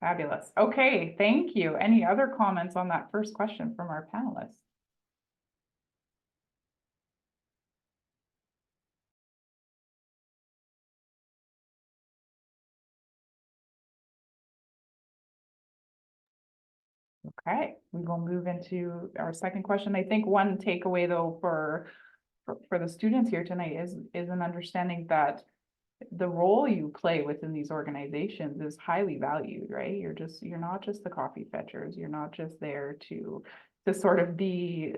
Fabulous. Okay, thank you. Any other comments on that first question from our panelists? Okay, we will move into our second question. I think one takeaway though for the students here tonight is an understanding that the role you play within these organizations is highly valued, right? You're not just the coffee fetchers. You're not just there to sort of be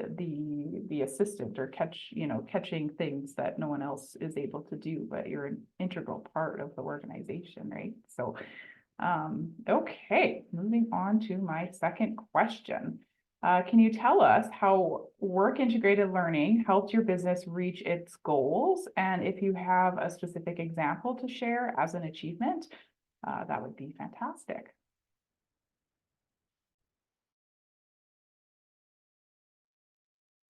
the assistant or catching things that no one else is able to do, but you're an integral part of the organization, right? So okay, moving on to my second question. Can you tell us how work integrated learning helped your business reach its goals? And if you have a specific example to share as an achievement, that would be fantastic.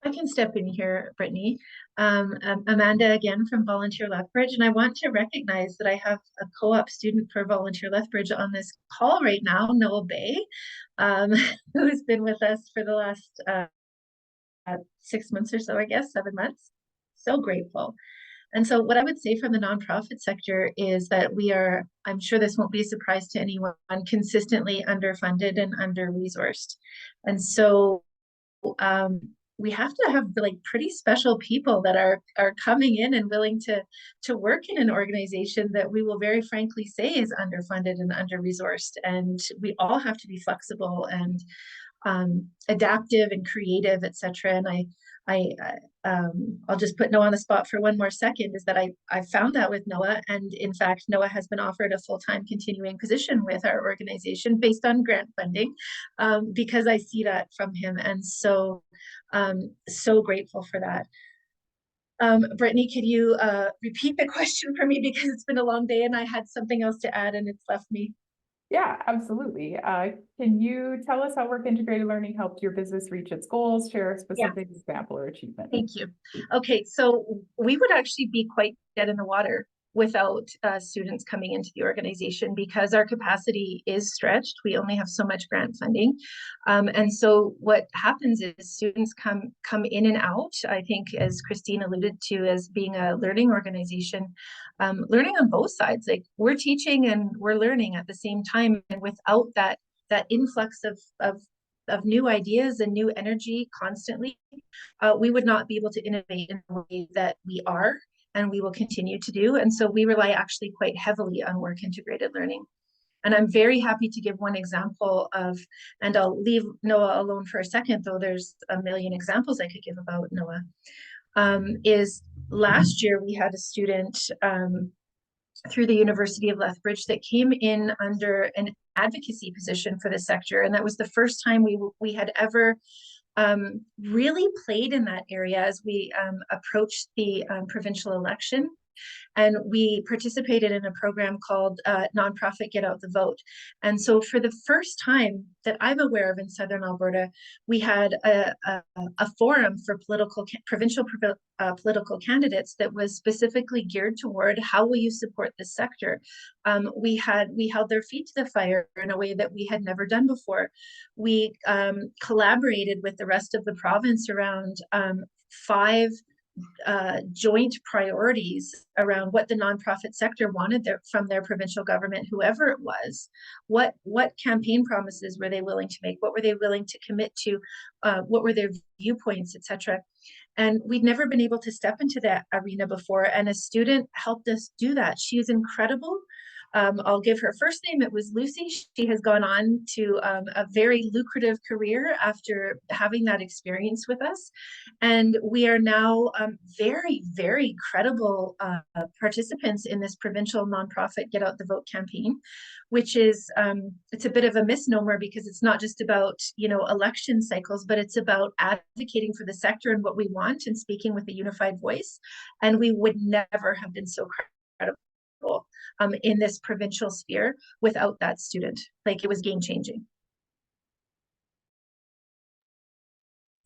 I can step in here, Brittany. Amanda again from Volunteer Lethbridge, and I want to recognize that I have a co-op student for Volunteer Lethbridge on this call right now, Noah Bay, who's been with us for the last 6 months or so, I guess, 7 months. So grateful. And so what I would say from the nonprofit sector is that we are, I'm sure this won't be a surprise to anyone, consistently underfunded and under-resourced. And so we have to have like pretty special people that are coming in and willing to work in an organization that we will very frankly say is underfunded and under-resourced. And we all have to be flexible and adaptive and creative, etc. And I'll just put Noah on the spot for one more second, is that I found that with Noah, and in fact Noah has been offered a full-time continuing position with our organization based on grant funding, because I see that from him, and so grateful for that. Brittany, could you repeat the question for me, because it's been a long day and I had something else to add and it's left me. Yeah, absolutely. Can you tell us how work integrated learning helped your business reach its goals? Share a specific example or achievement. Thank you. Okay, so we would actually be quite dead in the water without students coming into the organization, because our capacity is stretched. We only have so much grant funding. And so what happens is students come in and out, I think, as Kristine alluded to, as being a learning organization, learning on both sides. Like, we're teaching and we're learning at the same time, and without that influx of new ideas and new energy constantly, we would not be able to innovate in the way that we are and we will continue to do. And so we rely actually quite heavily on work integrated learning. And I'm very happy to give one example of, and I'll leave Noah alone for a second, though there's a million examples I could give about Noah, is last year we had a student through the University of Lethbridge that came in under an advocacy position for the sector. And that was the first time we had ever really played in that area as we approached the provincial election. And we participated in a program called Nonprofit Get Out the Vote. And so for the first time that I'm aware of in Southern Alberta, we had a forum for provincial political candidates that was specifically geared toward how will you support this sector. We held their feet to the fire in a way that we had never done before. We collaborated with the rest of the province around 5 joint priorities around what the nonprofit sector wanted from their provincial government, whoever it was. What campaign promises were they willing to make? What were they willing to commit to? What were their viewpoints, etc.? And we'd never been able to step into that arena before, and a student helped us do that. She is incredible. I'll give her first name. It was Lucy. She has gone on to a very lucrative career after having that experience with us. And we are now very, very credible participants in this provincial nonprofit Get Out the Vote campaign, which is, it's a bit of a misnomer, because it's not just about, election cycles, but it's about advocating for the sector and what we want and speaking with a unified voice. And we would never have been so credible in this provincial sphere without that student. Like, it was game-changing.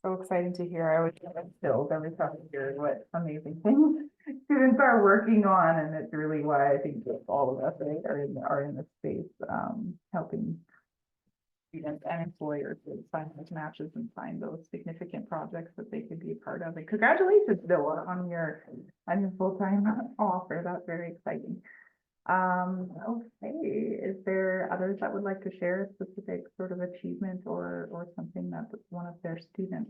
So exciting to hear. I always get chills every time I hear what amazing things students are working on, and it's really why I think that all of us, right, are in this space, helping students and employers to find those matches and find those significant projects that they could be a part of. And congratulations, Noah, on your full-time offer. That's very exciting. Okay, is there others that would like to share a specific sort of achievement or something that one of their students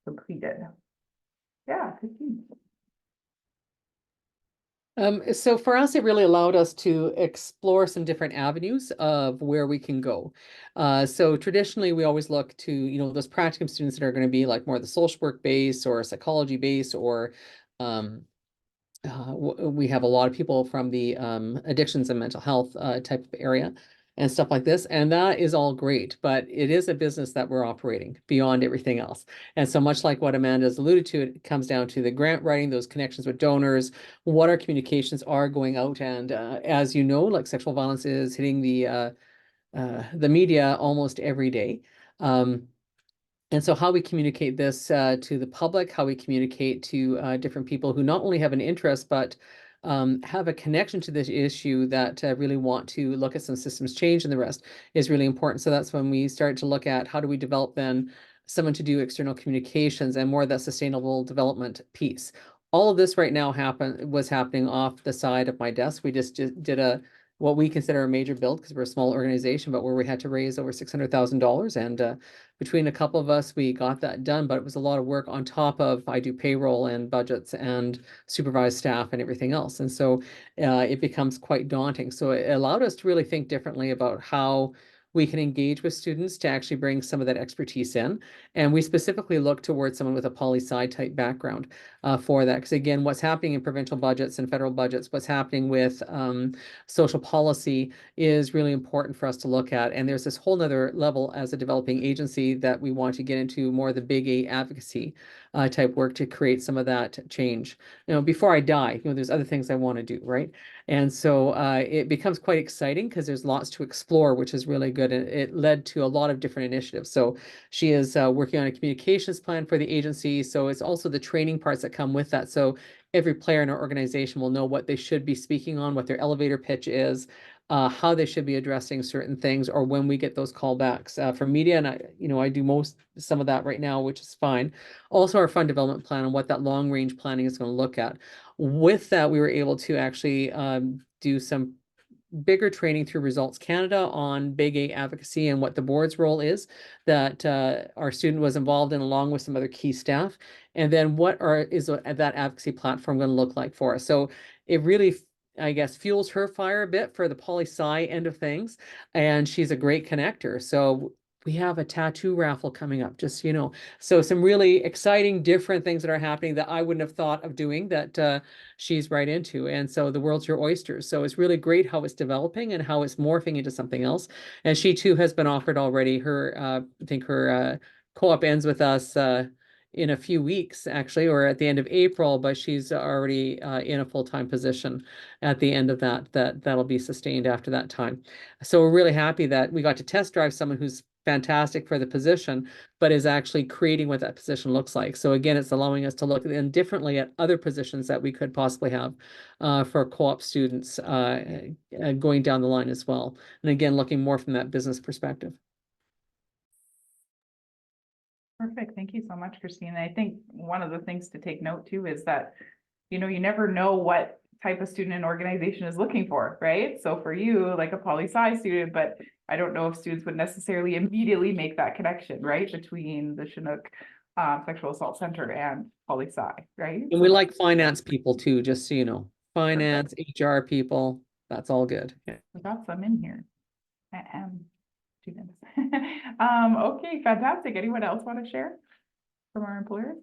completed? Yeah, Kristine. So for us, it really allowed us to explore some different avenues of where we can go. So traditionally, we always look to, you know, those practicum students that are going to be like more the social work base or psychology base, or we have a lot of people from the addictions and mental health type of area and stuff like this. And that is all great, but it is a business that we're operating beyond everything else. And so much like what Amanda's alluded to, it comes down to the grant writing, those connections with donors, what our communications are going out. And as you know, like sexual violence is hitting the media almost every day. And so how we communicate this to the public, how we communicate to different people who not only have an interest, but have a connection to this issue that really want to look at some systems change and the rest is really important. So that's when we start to look at how do we develop then someone to do external communications and more of that sustainable development piece. All of this right now was happening off the side of my desk. We just did what we consider a major build because we're a small organization, but where we had to raise over $600,000. And between a couple of us, we got that done, but it was a lot of work on top of I do payroll and budgets and supervised staff and everything else. And so it becomes quite daunting. So it allowed us to really think differently about how we can engage with students to actually bring some of that expertise in. And we specifically look towards someone with a poli-sci type background for that. Because again, what's happening in provincial budgets and federal budgets, what's happening with social policy is really important for us to look at. And there's this whole nother level as a developing agency that we want to get into more of the big A advocacy type work to create some of that change. You know, before I die, you know, there's other things I want to do, right? And so it becomes quite exciting because there's lots to explore, which is really good. And it led to a lot of different initiatives. So she is working on a communications plan for the agency. So it's also the training parts that come with that. So every player in our organization will know what they should be speaking on, what their elevator pitch is, how they should be addressing certain things, or when we get those callbacks from media. And I do some of that right now, which is fine. Also our fund development plan and what that long range planning is going to look at. With that, we were able to actually do some bigger training through Results Canada on big A advocacy and what the board's role is that our student was involved in, along with some other key staff. And then is that advocacy platform going to look like for us? So it really, I guess, fuels her fire a bit for the poli-sci end of things. And she's a great connector. So we have a tattoo raffle coming up, just, you know, so some really exciting, different things that are happening that I wouldn't have thought of doing that she's right into. And so the world's your oyster. So it's really great how it's developing and how it's morphing into something else. And she too has been offered already her, I think her co-op ends with us in a few weeks, actually, or at the end of April, but she's already in a full-time position at the end of that'll be sustained after that time. So we're really happy that we got to test drive someone who's fantastic for the position, but is actually creating what that position looks like. So again, it's allowing us to look differently at other positions that we could possibly have for co-op students going down the line as well. And again, looking more from that business perspective. Perfect. Thank you so much, Kristine. I think one of the things to take note too is that, you know, you never know what type of student an organization is looking for, right? So for you, like a poli-sci student, but I don't know if students would necessarily immediately make that connection, right? Between the Chinook Sexual Assault Center and poli-sci, right? And we like finance people too, just so you know, finance, HR people, that's all good. Yeah. We got some in here. Students. Okay, fantastic. Anyone else want to share from our employers?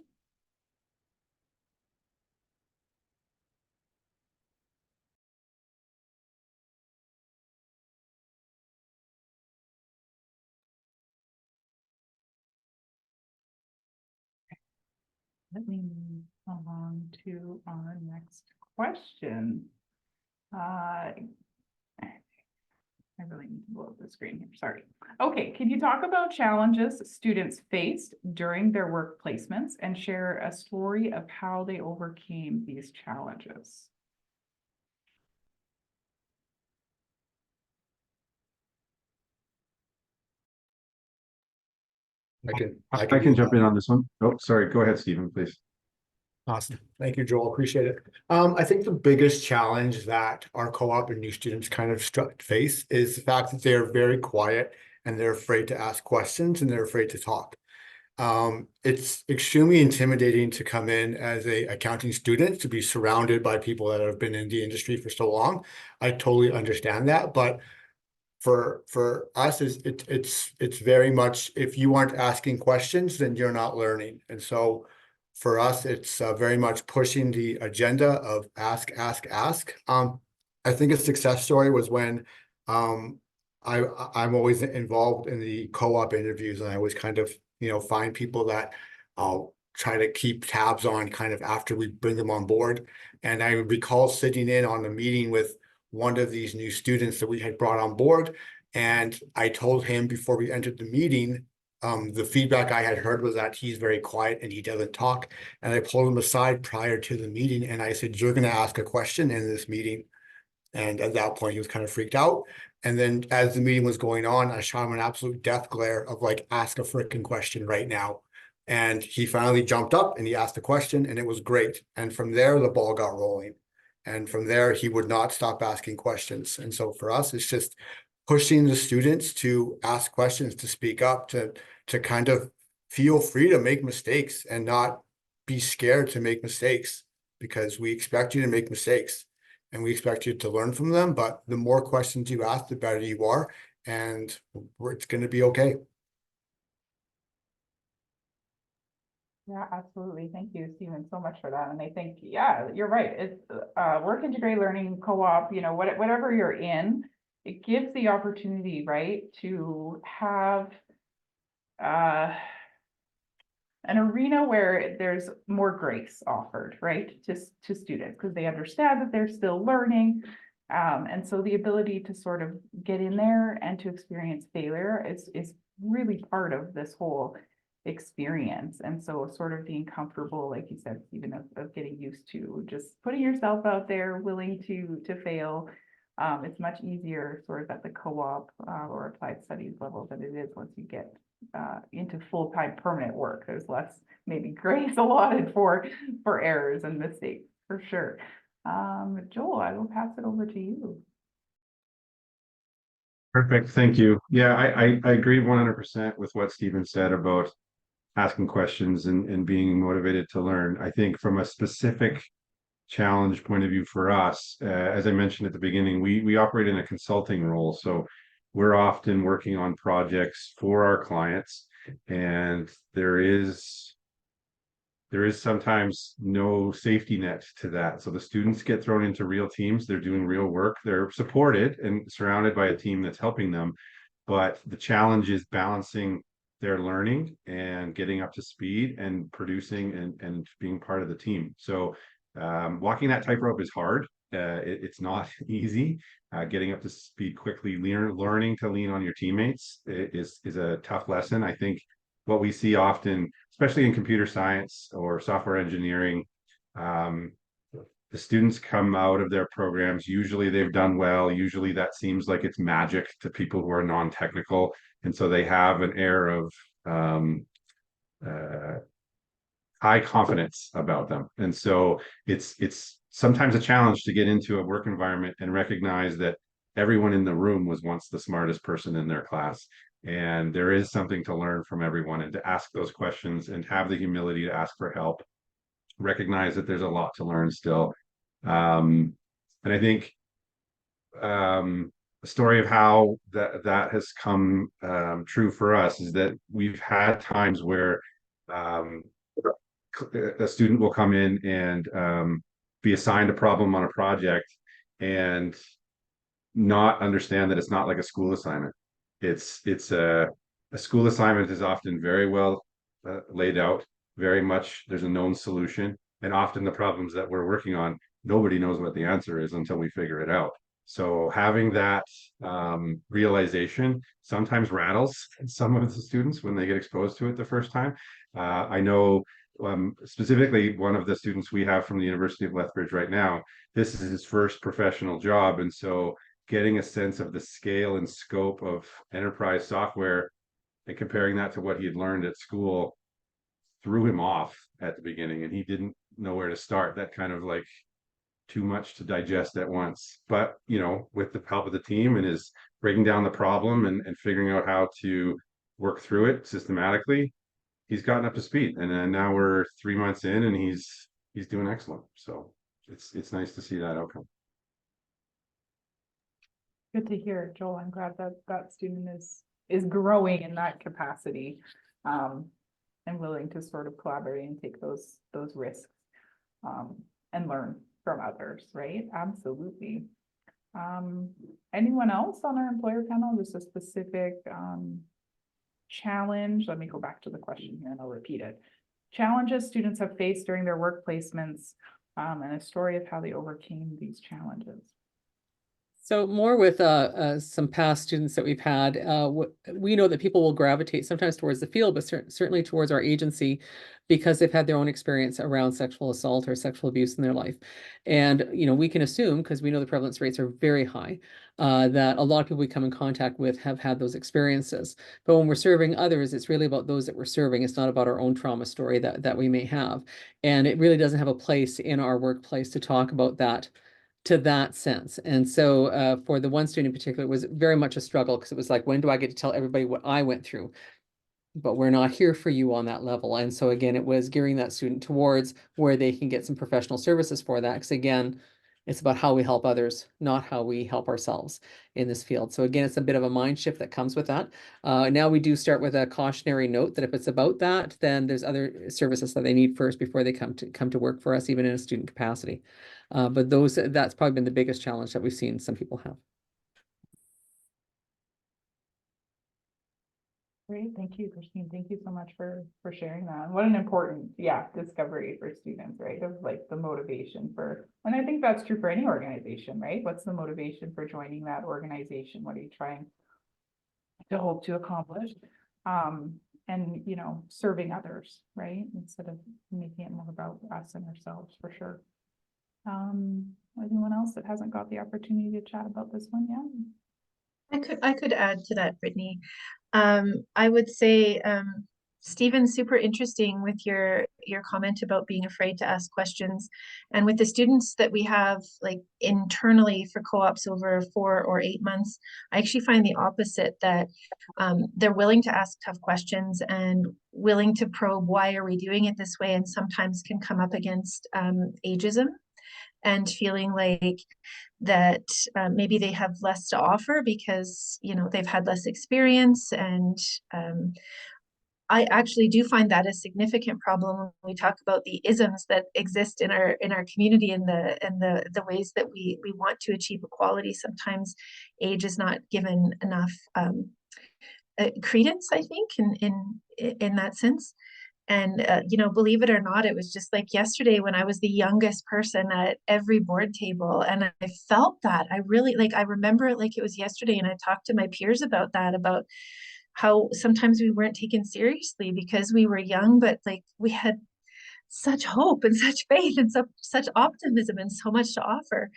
Let me move along to our next question. I really need to blow up the screen here, sorry. Okay, can you talk about challenges students faced during their work placements and share a story of how they overcame these challenges? I can jump in on this one. Oh, sorry. Go ahead, Stephen, please. Awesome. Thank you, Joel. Appreciate it. I think the biggest challenge that our co-op and new students kind of face is the fact that they're very quiet and they're afraid to ask questions and they're afraid to talk. It's extremely intimidating to come in as a accounting student, to be surrounded by people that have been in the industry for so long. I totally understand that, but for us, it's very much, if you aren't asking questions, then you're not learning. And so for us, it's very much pushing the agenda of ask. I think a success story was when I'm always involved in the co-op interviews, and I always kind of, find people that I'll try to keep tabs on kind of after we bring them on board. And I recall sitting in on a meeting with one of these new students that we had brought on board. And I told him before we entered the meeting, the feedback I had heard was that he's very quiet and he doesn't talk. And I pulled him aside prior to the meeting and I said, "You're going to ask a question in this meeting." And at that point, he was kind of freaked out. And then as the meeting was going on, I shot him an absolute death glare of like, "Ask a freaking question right now." And he finally jumped up and he asked a question, and it was great. And from there, the ball got rolling. And from there, he would not stop asking questions. And so for us, it's just pushing the students to ask questions, to speak up, to kind of feel free to make mistakes and not be scared to make mistakes, because we expect you to make mistakes and we expect you to learn from them. But the more questions you ask, the better you are, and it's going to be okay. Yeah, absolutely. Thank you, Stephen, so much for that. And I think, yeah, you're right. It's work integrated learning co-op, whatever you're in, it gives the opportunity, right, to have an arena where there's more grace offered, right, to students, because they understand that they're still learning. And so the ability to sort of get in there and to experience failure is really part of this whole experience. And so sort of being comfortable, like you said, Stephen, of getting used to just putting yourself out there, willing to fail. It's much easier sort of at the co-op or applied studies level than it is once you get into full-time permanent work. There's less maybe grace allotted for errors and mistakes, for sure. Joel, I will pass it over to you. Perfect. Thank you. Yeah, I agree 100% with what Stephen said about asking questions and being motivated to learn. I think from a specific challenge point of view for us, as I mentioned at the beginning, we operate in a consulting role. So we're often working on projects for our clients, and there is sometimes no safety net to that. So the students get thrown into real teams, they're doing real work, they're supported and surrounded by a team that's helping them. But the challenge is balancing their learning and getting up to speed and producing and being part of the team. So walking that tightrope is hard. It's not easy. Getting up to speed quickly, learning to lean on your teammates is a tough lesson. I think what we see often, especially in computer science or software engineering, the students come out of their programs. Usually they've done well. Usually that seems like it's magic to people who are non-technical. And so they have an air of high confidence about them. And so it's sometimes a challenge to get into a work environment and recognize that everyone in the room was once the smartest person in their class. And there is something to learn from everyone, and to ask those questions and have the humility to ask for help, recognize that there's a lot to learn still. And I think a story of how that has come true for us is that we've had times where a student will come in and be assigned a problem on a project and not understand that it's not like a school assignment. It's a school assignment is often very well laid out, very much there's a known solution, and often the problems that we're working on, nobody knows what the answer is until we figure it out. So having that realization sometimes rattles some of the students when they get exposed to it the first time. I know specifically one of the students we have from the University of Lethbridge right now, this is his first professional job. And so getting a sense of the scale and scope of enterprise software and comparing that to what he had learned at school threw him off at the beginning, and he didn't know where to start. That kind of like too much to digest at once. But, you know, with the help of the team and his breaking down the problem and figuring out how to work through it systematically, he's gotten up to speed. And then now we're 3 months in and he's doing excellent. So it's nice to see that outcome. Good to hear, Joel. I'm glad that that student is growing in that capacity, and willing to sort of collaborate and take those risks, and learn from others, right? Absolutely. Anyone else on our employer panel? Just a specific challenge. Let me go back to the question here and I'll repeat it. Challenges students have faced during their work placements, and a story of how they overcame these challenges. So more with some past students that we've had, we know that people will gravitate sometimes towards the field, but certainly towards our agency because they've had their own experience around sexual assault or sexual abuse in their life. And, you know, we can assume, because we know the prevalence rates are very high, that a lot of people we come in contact with have had those experiences. But when we're serving others, it's really about those that we're serving. It's not about our own trauma story that we may have. And it really doesn't have a place in our workplace to talk about that to that sense. And so for the one student in particular, it was very much a struggle because it was like, when do I get to tell everybody what I went through? But we're not here for you on that level. And so again, it was gearing that student towards where they can get some professional services for that. Because again, it's about how we help others, not how we help ourselves in this field. So again, it's a bit of a mind shift that comes with that. Now we do start with a cautionary note that if it's about that, then there's other services that they need first before they come to work for us, even in a student capacity. But that's probably been the biggest challenge that we've seen some people have. Great, thank you, Kristine. Thank you so much for sharing that. And what an important, discovery for students, right? Of like the motivation for, and I think that's true for any organization, right? What's the motivation for joining that organization? What are you trying to hope to accomplish? And you know, serving others, right? Instead of making it more about us and ourselves, for sure. Anyone else that hasn't got the opportunity to chat about this one yet? I could add to that, Brittany. I would say, Stephen, super interesting with your comment about being afraid to ask questions. And with the students that we have like internally for co-ops over 4 or 8 months, I actually find the opposite, that they're willing to ask tough questions and willing to probe why are we doing it this way, and sometimes can come up against ageism and feeling like that maybe they have less to offer because, you know, they've had less experience. And I actually do find that a significant problem when we talk about the isms that exist in our community and the ways that we want to achieve equality. Sometimes age is not given enough credence, I think, in that sense. And, you know, believe it or not, it was just like yesterday when I was the youngest person at every board table. And I felt that. I really, like, I remember it like it was yesterday. And I talked to my peers about that, about how sometimes we weren't taken seriously because we were young, but like we had such hope and such faith and such optimism and so much to offer.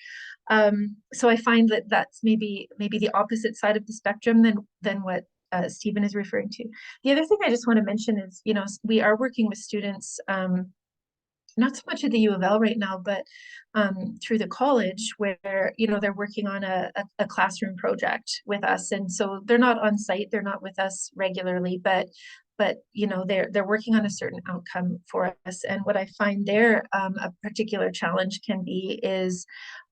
So I find that that's maybe the opposite side of the spectrum than what Stephen is referring to. The other thing I just want to mention is, you know, we are working with students, not so much at the U of L right now, but through the college where, you know, they're working on a classroom project with us. And so they're not on site, they're not with us regularly, but you know, they're working on a certain outcome for us. And what I find there a particular challenge can be is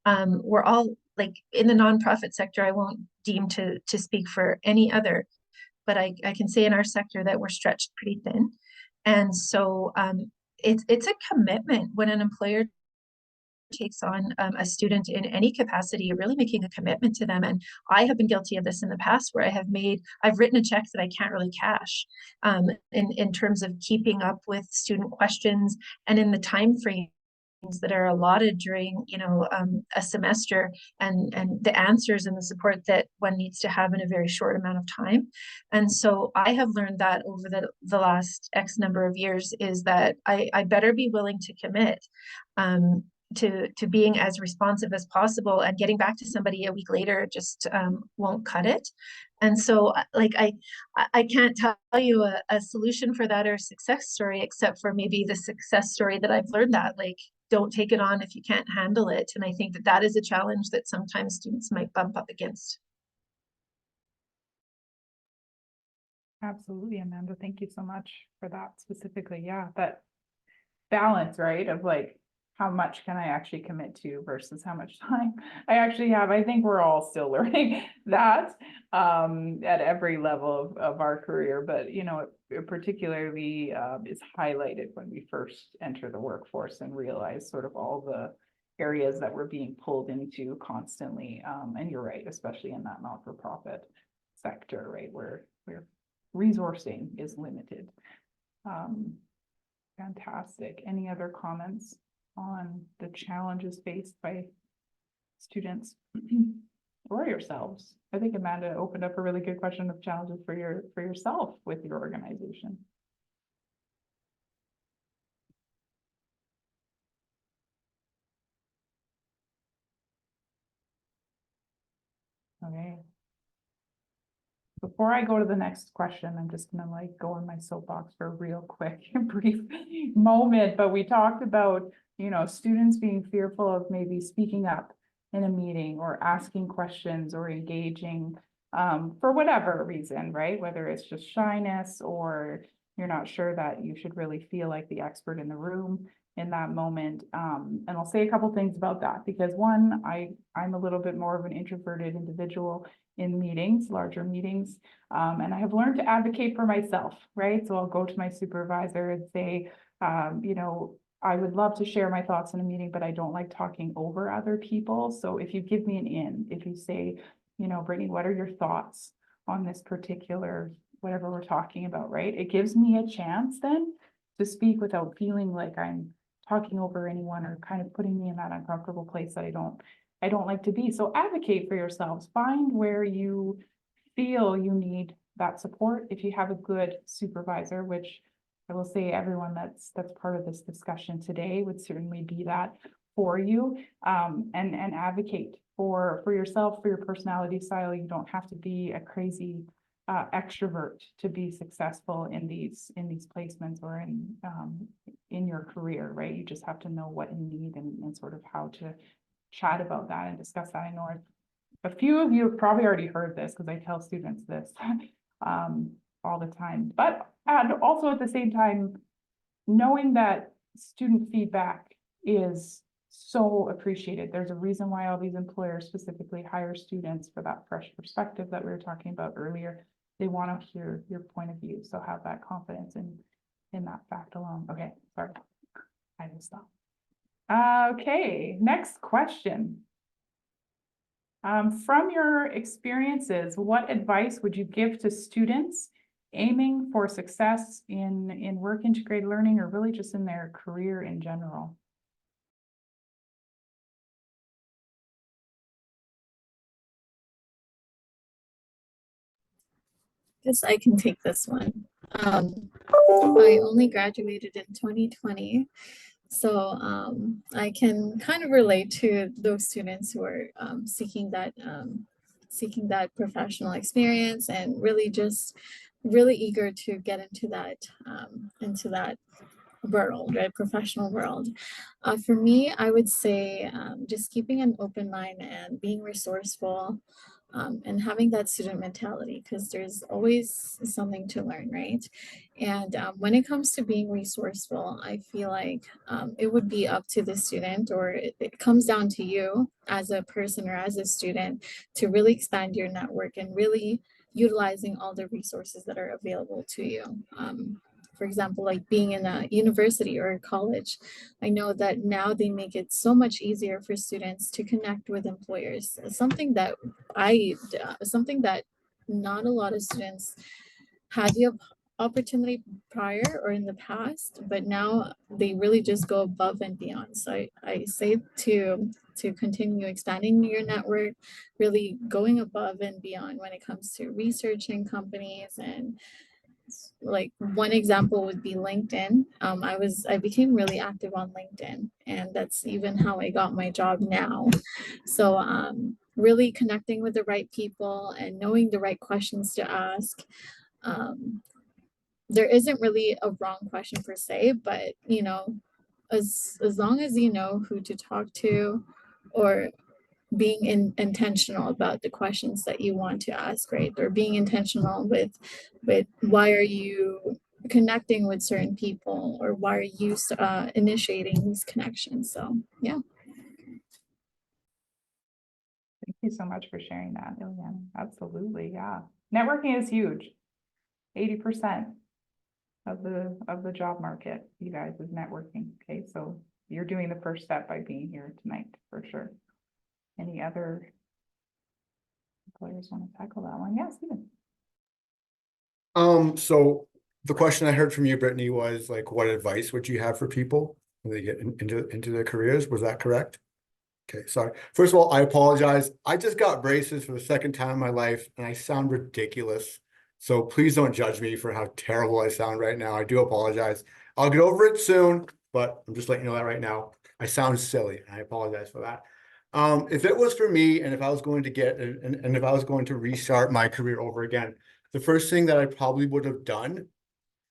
we're all like in the nonprofit sector. I won't deem to speak for any other, but I can say in our sector that we're stretched pretty thin. And so it's a commitment when an employer takes on a student in any capacity. You're really making a commitment to them. And I have been guilty of this in the past where I've written a check that I can't really cash in terms of keeping up with student questions and in the time frame that are allotted during, you know, a semester, and the answers and the support that one needs to have in a very short amount of time. And so I have learned that over the last X number of years is that I better be willing to commit to being as responsive as possible, and getting back to somebody a week later just won't cut it. And so like I can't tell you a solution for that or a success story, except for maybe the success story that I've learned that, like, don't take it on if you can't handle it. And I think that that is a challenge that sometimes students might bump up against. Absolutely, Amanda. Thank you so much for that specifically. Yeah, that balance, right? Of like, how much can I actually commit to versus how much time I actually have. I think we're all still learning that at every level of our career, but you know, it particularly is highlighted when we first enter the workforce and realize sort of all the areas that we're being pulled into constantly. And you're right, especially in that not-for-profit sector, right, where resourcing is limited. Fantastic. Any other comments on the challenges faced by students or yourselves? I think Amanda opened up a really good question of challenges for yourself with your organization. Okay. Before I go to the next question, I'm just gonna like go on my soapbox for a real quick brief moment, but we talked about, you know, students being fearful of maybe speaking up in a meeting or asking questions or engaging for whatever reason, right? Whether it's just shyness or you're not sure that you should really feel like the expert in the room in that moment. And I'll say a couple things about that because one, I'm a little bit more of an introverted individual in meetings, larger meetings. And I have learned to advocate for myself, right? So I'll go to my supervisor and say, you know, I would love to share my thoughts in a meeting, but I don't like talking over other people. So if you give me an in, if you say, you know, Brittany, what are your thoughts on this particular, whatever we're talking about, right? It gives me a chance then to speak without feeling like I'm talking over anyone or kind of putting me in that uncomfortable place that I don't like to be. So advocate for yourselves. Find where you feel you need that support. If you have a good supervisor, which I will say everyone that's part of this discussion today would certainly be that for you, and advocate for yourself, for your personality style. You don't have to be a crazy extrovert to be successful in these placements or in your career, right? You just have to know what you need and sort of how to chat about that and discuss that. I know a few of you have probably already heard this because I tell students this all the time, but and also at the same time, knowing that student feedback is so appreciated. There's a reason why all these employers specifically hire students for that fresh perspective that we were talking about earlier. They want to hear your point of view. So have that confidence in that fact alone. Okay, sorry, I will stop. Okay, next question. From your experiences, what advice would you give to students aiming for success in work integrated learning or really just in their career in general? Guess I can take this one. I only graduated in 2020, so I can kind of relate to those students who are seeking that professional experience and really eager to get into that world, right? Professional world. For me, I would say just keeping an open mind and being resourceful. And having that student mentality, because there's always something to learn, right? And when it comes to being resourceful, I feel like it would be up to the student, or it comes down to you as a person or as a student to really expand your network and really utilizing all the resources that are available to you. For example, like being in a university or a college, I know that now they make it so much easier for students to connect with employers. Something that not a lot of students had the opportunity prior or in the past, but now they really just go above and beyond. So I say to continue expanding your network, really going above and beyond when it comes to researching companies and like one example would be LinkedIn. I became really active on LinkedIn, and that's even how I got my job now. So really connecting with the right people and knowing the right questions to ask. There isn't really a wrong question per se, but you know, as long as you know who to talk to, or being intentional about the questions that you want to ask, right? Or being intentional with why are you connecting with certain people, or why are you initiating these connections? So yeah. Thank you so much for sharing that, Allyana. Absolutely, yeah. Networking is huge. 80% of the job market, you guys, is networking. Okay, so you're doing the first step by being here tonight for sure. Any other employers want to tackle that one? Yes, Stephen. So the question I heard from you, Brittany, was like, what advice would you have for people when they get into their careers? Was that correct? Okay, sorry. First of all, I apologize. I just got braces for the second time in my life, and I sound ridiculous. So please don't judge me for how terrible I sound right now. I do apologize. I'll get over it soon, but I'm just letting you know that right now. I sound silly, and I apologize for that. If it was for me, and if I was going to get, and if I was going to restart my career over again, the first thing that I probably would have done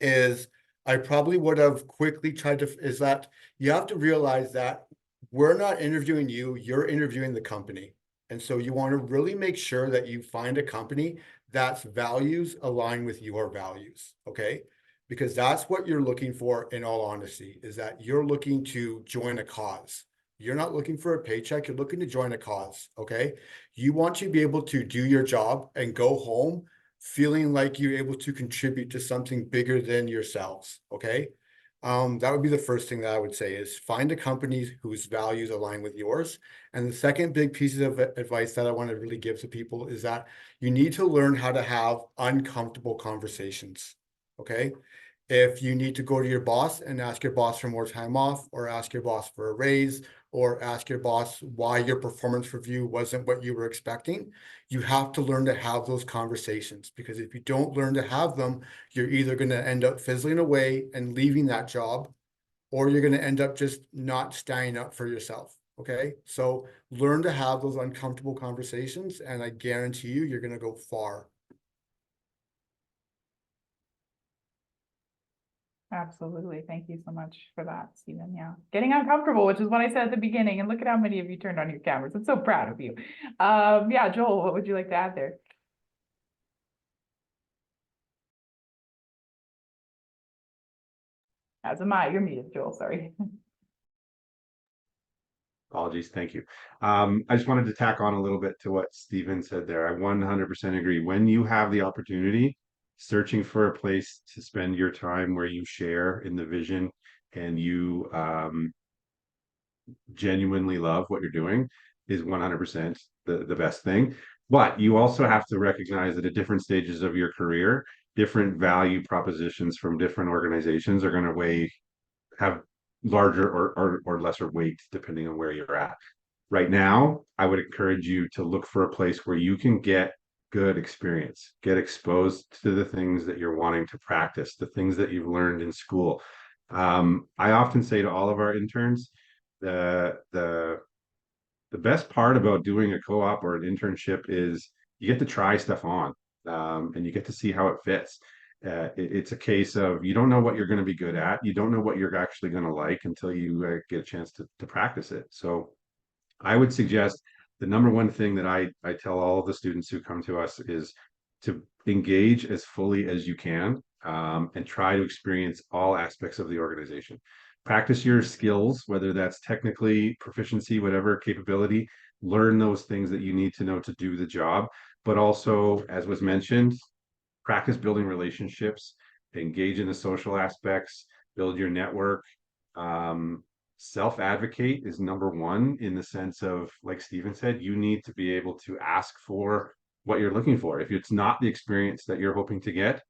is I probably would have quickly tried to, is that you have to realize that we're not interviewing you, you're interviewing the company. And so you want to really make sure that you find a company that's values align with your values, okay? Because that's what you're looking for, in all honesty, is that you're looking to join a cause. You're not looking for a paycheck, you're looking to join a cause, okay? You want to be able to do your job and go home feeling like you're able to contribute to something bigger than yourselves, okay? That would be the first thing that I would say, is find a company whose values align with yours. And the second big piece of advice that I want to really give to people is that you need to learn how to have uncomfortable conversations, okay? If you need to go to your boss and ask your boss for more time off, or ask your boss for a raise, or ask your boss why your performance review wasn't what you were expecting, you have to learn to have those conversations, because if you don't learn to have them, you're either going to end up fizzling away and leaving that job, or you're going to end up just not standing up for yourself. Okay, so learn to have those uncomfortable conversations, and I guarantee you, you're going to go far. Absolutely. Thank you so much for that, Stephen. Yeah. Getting uncomfortable, which is what I said at the beginning. And look at how many of you turned on your cameras. I'm so proud of you. Yeah, Joel, what would you like to add there? As am I. You're muted, Joel. Sorry. Apologies. Thank you. I just wanted to tack on a little bit to what Stephen said there. I 100% agree. When you have the opportunity, searching for a place to spend your time where you share in the vision and you genuinely love what you're doing is 100% the best thing. But you also have to recognize that at different stages of your career, different value propositions from different organizations are going to have larger or lesser weight depending on where you're at. Right now, I would encourage you to look for a place where you can get good experience, get exposed to the things that you're wanting to practice, the things that you've learned in school. I often say to all of our interns, the best part about doing a co-op or an internship is you get to try stuff on, and you get to see how it fits. It's a case of you don't know what you're going to be good at. You don't know what you're actually going to like until you get a chance to practice it. So I would suggest the number one thing that I tell all of the students who come to us is to engage as fully as you can, and try to experience all aspects of the organization. Practice your skills, whether that's technically proficiency, whatever capability, learn those things that you need to know to do the job. But also, as was mentioned, practice building relationships, engage in the social aspects, build your network. Self-advocate is number one, in the sense of, like Stephen said, you need to be able to ask for what you're looking for. If it's not the experience that you're hoping to get,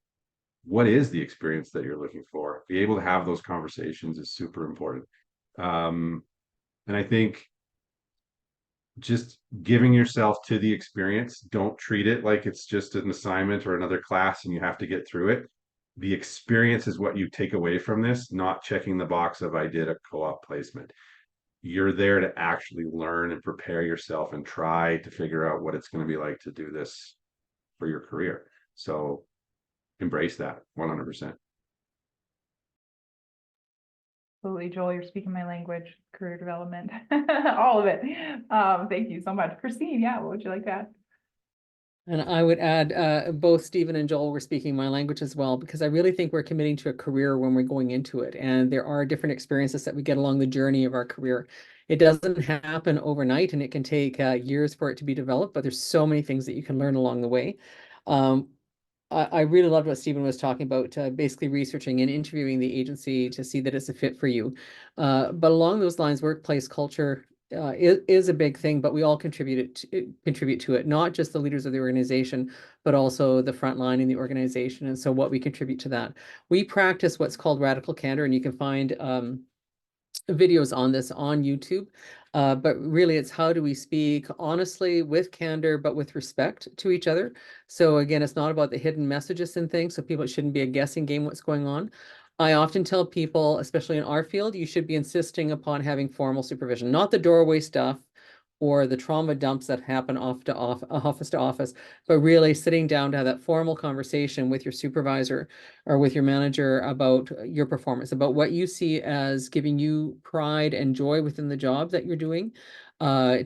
what is the experience that you're looking for? Be able to have those conversations is super important. And I think just giving yourself to the experience, don't treat it like it's just an assignment or another class and you have to get through it. the experience is what you take away from this, not checking the box of I did a co-op placement. You're there to actually learn and prepare yourself and try to figure out what it's going to be like to do this for your career. So embrace that 100%. Absolutely, Joel, you're speaking my language, career development, all of it. Thank you so much. Kristine, yeah, what would you like to add? And I would add, both Stephen and Joel were speaking my language as well, because I really think we're committing to a career when we're going into it. And there are different experiences that we get along the journey of our career. It doesn't happen overnight, and it can take years for it to be developed, but there's so many things that you can learn along the way. I really loved what Stephen was talking about, basically researching and interviewing the agency to see that it's a fit for you. But along those lines, workplace culture is a big thing, but we all contribute to it, not just the leaders of the organization, but also the front line in the organization. And so what we contribute to that. We practice what's called radical candor, and you can find videos on this on YouTube. But really, it's how do we speak honestly, with candor, but with respect to each other. So again, it's not about the hidden messages and things. So people, it shouldn't be a guessing game what's going on. I often tell people, especially in our field, you should be insisting upon having formal supervision, not the doorway stuff or the trauma dumps that happen office to office, but really sitting down to have that formal conversation with your supervisor or with your manager about your performance, about what you see as giving you pride and joy within the job that you're doing,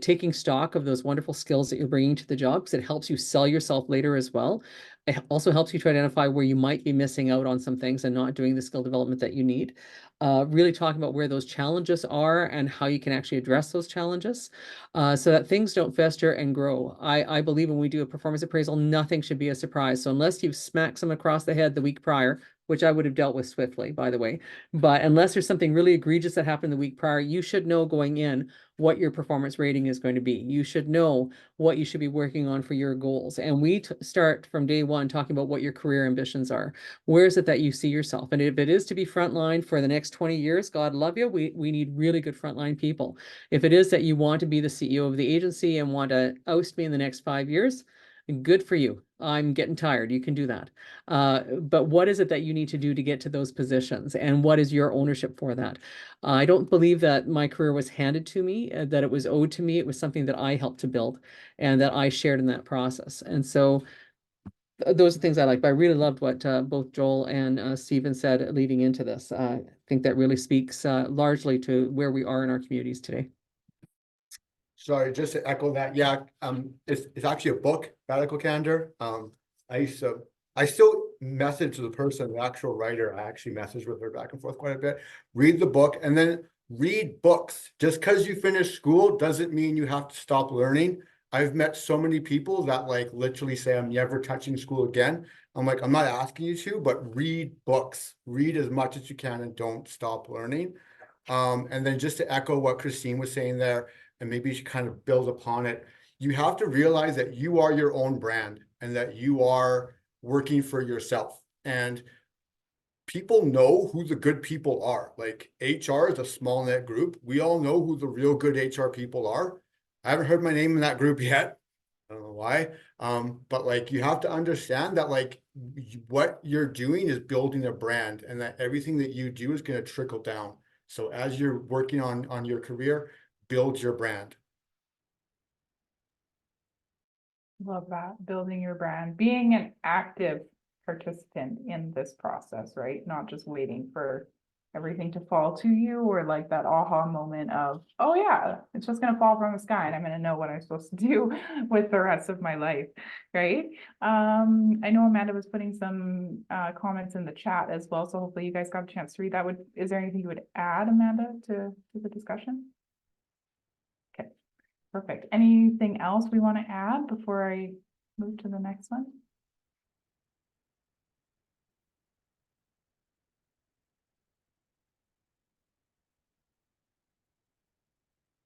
taking stock of those wonderful skills that you're bringing to the job, because it helps you sell yourself later as well. It also helps you to identify where you might be missing out on some things and not doing the skill development that you need. Really talking about where those challenges are and how you can actually address those challenges, so that things don't fester and grow. I believe when we do a performance appraisal, nothing should be a surprise. So unless you've smacked someone across the head the week prior, which I would have dealt with swiftly, by the way, but unless there's something really egregious that happened the week prior, you should know going in what your performance rating is going to be. You should know what you should be working on for your goals. And we start from day one talking about what your career ambitions are. Where is it that you see yourself? And if it is to be frontline for the next 20 years, God love you, we need really good frontline people. If it is that you want to be the CEO of the agency and want to oust me in the next 5 years, good for you. I'm getting tired. You can do that. But what is it that you need to do to get to those positions? And what is your ownership for that? I don't believe that my career was handed to me, that it was owed to me. It was something that I helped to build and that I shared in that process. And so those are things I like. But I really loved what both Joel and Stephen said leading into this. I think that really speaks largely to where we are in our communities today. Sorry, just to echo that, yeah, it's actually a book, Radical Candor. I still message the person, the actual writer. I actually message with her back and forth quite a bit. Read the book and then read books. Just because you finish school doesn't mean you have to stop learning. I've met so many people that like literally say, I'm never touching school again. I'm like, I'm not asking you to, but read books, read as much as you can and don't stop learning. And then just to echo what Kristine was saying there, and maybe you should kind of build upon it. You have to realize that you are your own brand and that you are working for yourself. And people know who the good people are. Like HR is a small net group. We all know who the real good HR people are. I haven't heard my name in that group yet. I don't know why. But like you have to understand that like what you're doing is building a brand and that everything that you do is going to trickle down. So as you're working on your career, build your brand. Love that. Building your brand, being an active participant in this process, right? Not just waiting for everything to fall to you or like that aha moment of, oh yeah, it's just going to fall from the sky and I'm going to know what I'm supposed to do with the rest of my life, right? I know Amanda was putting some comments in the chat as well, so hopefully you guys got a chance to read that. Is there anything you would add, Amanda, to the discussion? Okay, perfect. Anything else we want to add before I move to the next one?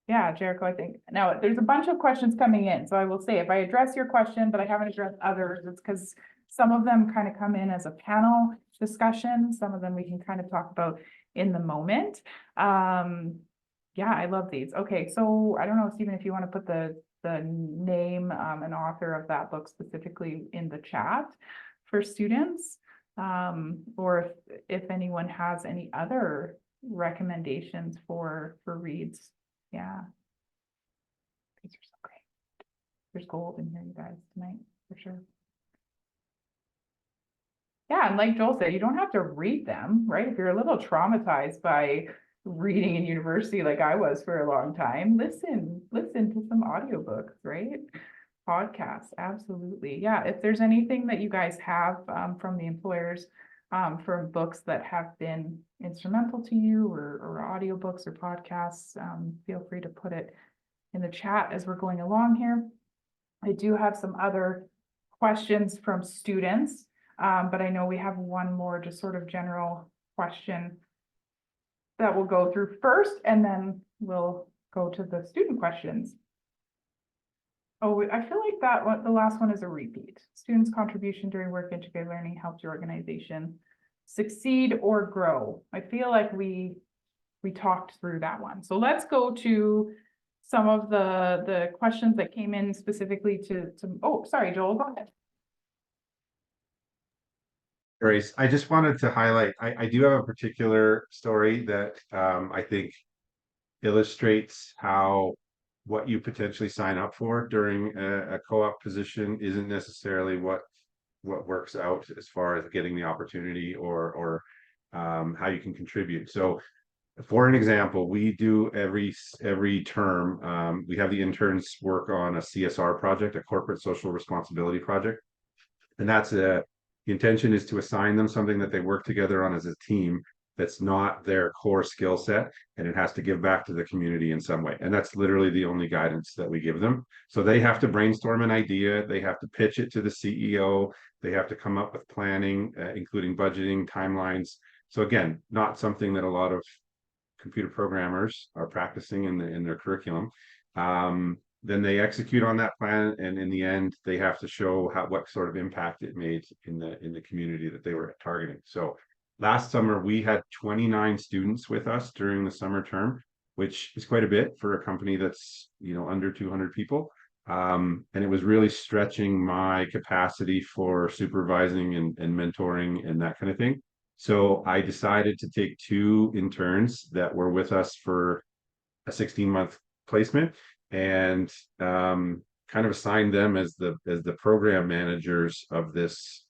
Yeah, Jericho, I think. Now, there's a bunch of questions coming in. So I will say, if I address your question, but I haven't addressed others, it's because some of them kind of come in as a panel discussion. Some of them we can kind of talk about in the moment. Yeah, I love these. Okay, so I don't know, Stephen, if you want to put the name and author of that book specifically in the chat for students. Or if anyone has any other recommendations for reads. Yeah. These are so great. There's gold in here, you guys, tonight, for sure. Yeah, and like Joel said, you don't have to read them, right? If you're a little traumatized by reading in university like I was for a long time, listen to some audiobooks, right? Podcasts, absolutely. Yeah, if there's anything that you guys have from the employers, from books that have been instrumental to you, or audiobooks or podcasts, feel free to put it in the chat as we're going along here. I do have some other questions from students, but I know we have one more just sort of general question that we'll go through first, and then we'll go to the student questions. Oh, I feel like that one, the last one, is a repeat. Students' contribution during work integrated learning helped your organization succeed or grow. I feel like we talked through that one. So let's go to some of the questions that came in specifically to oh, sorry, Joel, go ahead. Grace, I just wanted to highlight, I do have a particular story that I think illustrates how what you potentially sign up for during a co-op position isn't necessarily what works out as far as getting the opportunity or how you can contribute. So for an example, we do every term, we have the interns work on a CSR project, a corporate social responsibility project. And that's the intention is to assign them something that they work together on as a team that's not their core skill set, and it has to give back to the community in some way. And that's literally the only guidance that we give them. So they have to brainstorm an idea, they have to pitch it to the CEO, they have to come up with planning, including budgeting, timelines. So again, not something that a lot of computer programmers are practicing in their curriculum. Then they execute on that plan, and in the end, they have to show what sort of impact it made in the community that they were targeting. So last summer, we had 29 students with us during the summer term, which is quite a bit for a company that's, under 200 people. And it was really stretching my capacity for supervising and mentoring and that kind of thing. So I decided to take 2 interns that were with us for a 16-month placement, and kind of assigned them as the program managers of this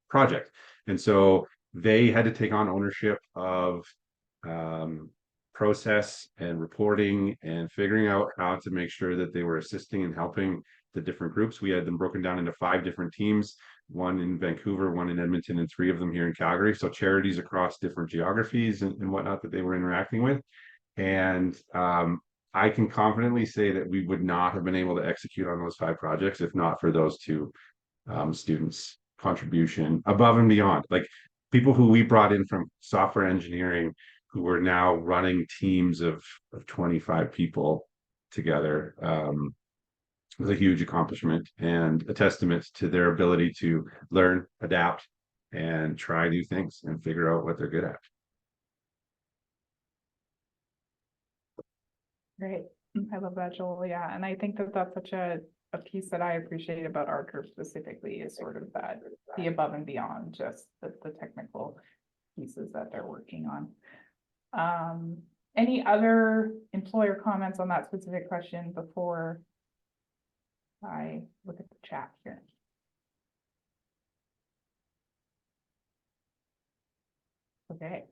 project. And so they had to take on ownership of process and reporting and figuring out how to make sure that they were assisting and helping the different groups. We had them broken down into 5 different teams, 1 in Vancouver, 1 in Edmonton, and 3 of them here in Calgary. So charities across different geographies and whatnot that they were interacting with. And I can confidently say that we would not have been able to execute on those 5 projects if not for those 2 students' contribution above and beyond. Like people who we brought in from software engineering, who were now running teams of 25 people together. It was a huge accomplishment and a testament to their ability to learn, adapt, and try new things and figure out what they're good at. Great. I love that, Joel. Yeah, and I think that that's such a piece that I appreciate about Arcurve specifically, is sort of that the above and beyond just the technical pieces that they're working on. Any other employer comments on that specific question before I look at the chat here? Okay.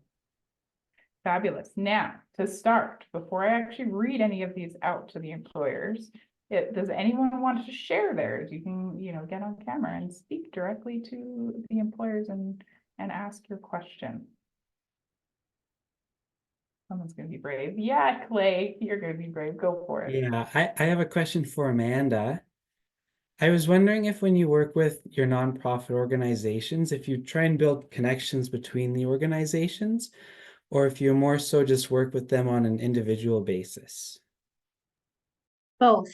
Fabulous. Now, to start, before I actually read any of these out to the employers, does anyone want to share theirs? You can, get on camera and speak directly to the employers and ask your question. Someone's going to be brave. Yeah, Clay, you're going to be brave. Go for it. Yeah, I have a question for Amanda. I was wondering if when you work with your nonprofit organizations, if you try and build connections between the organizations, or if you more so just work with them on an individual basis? Both.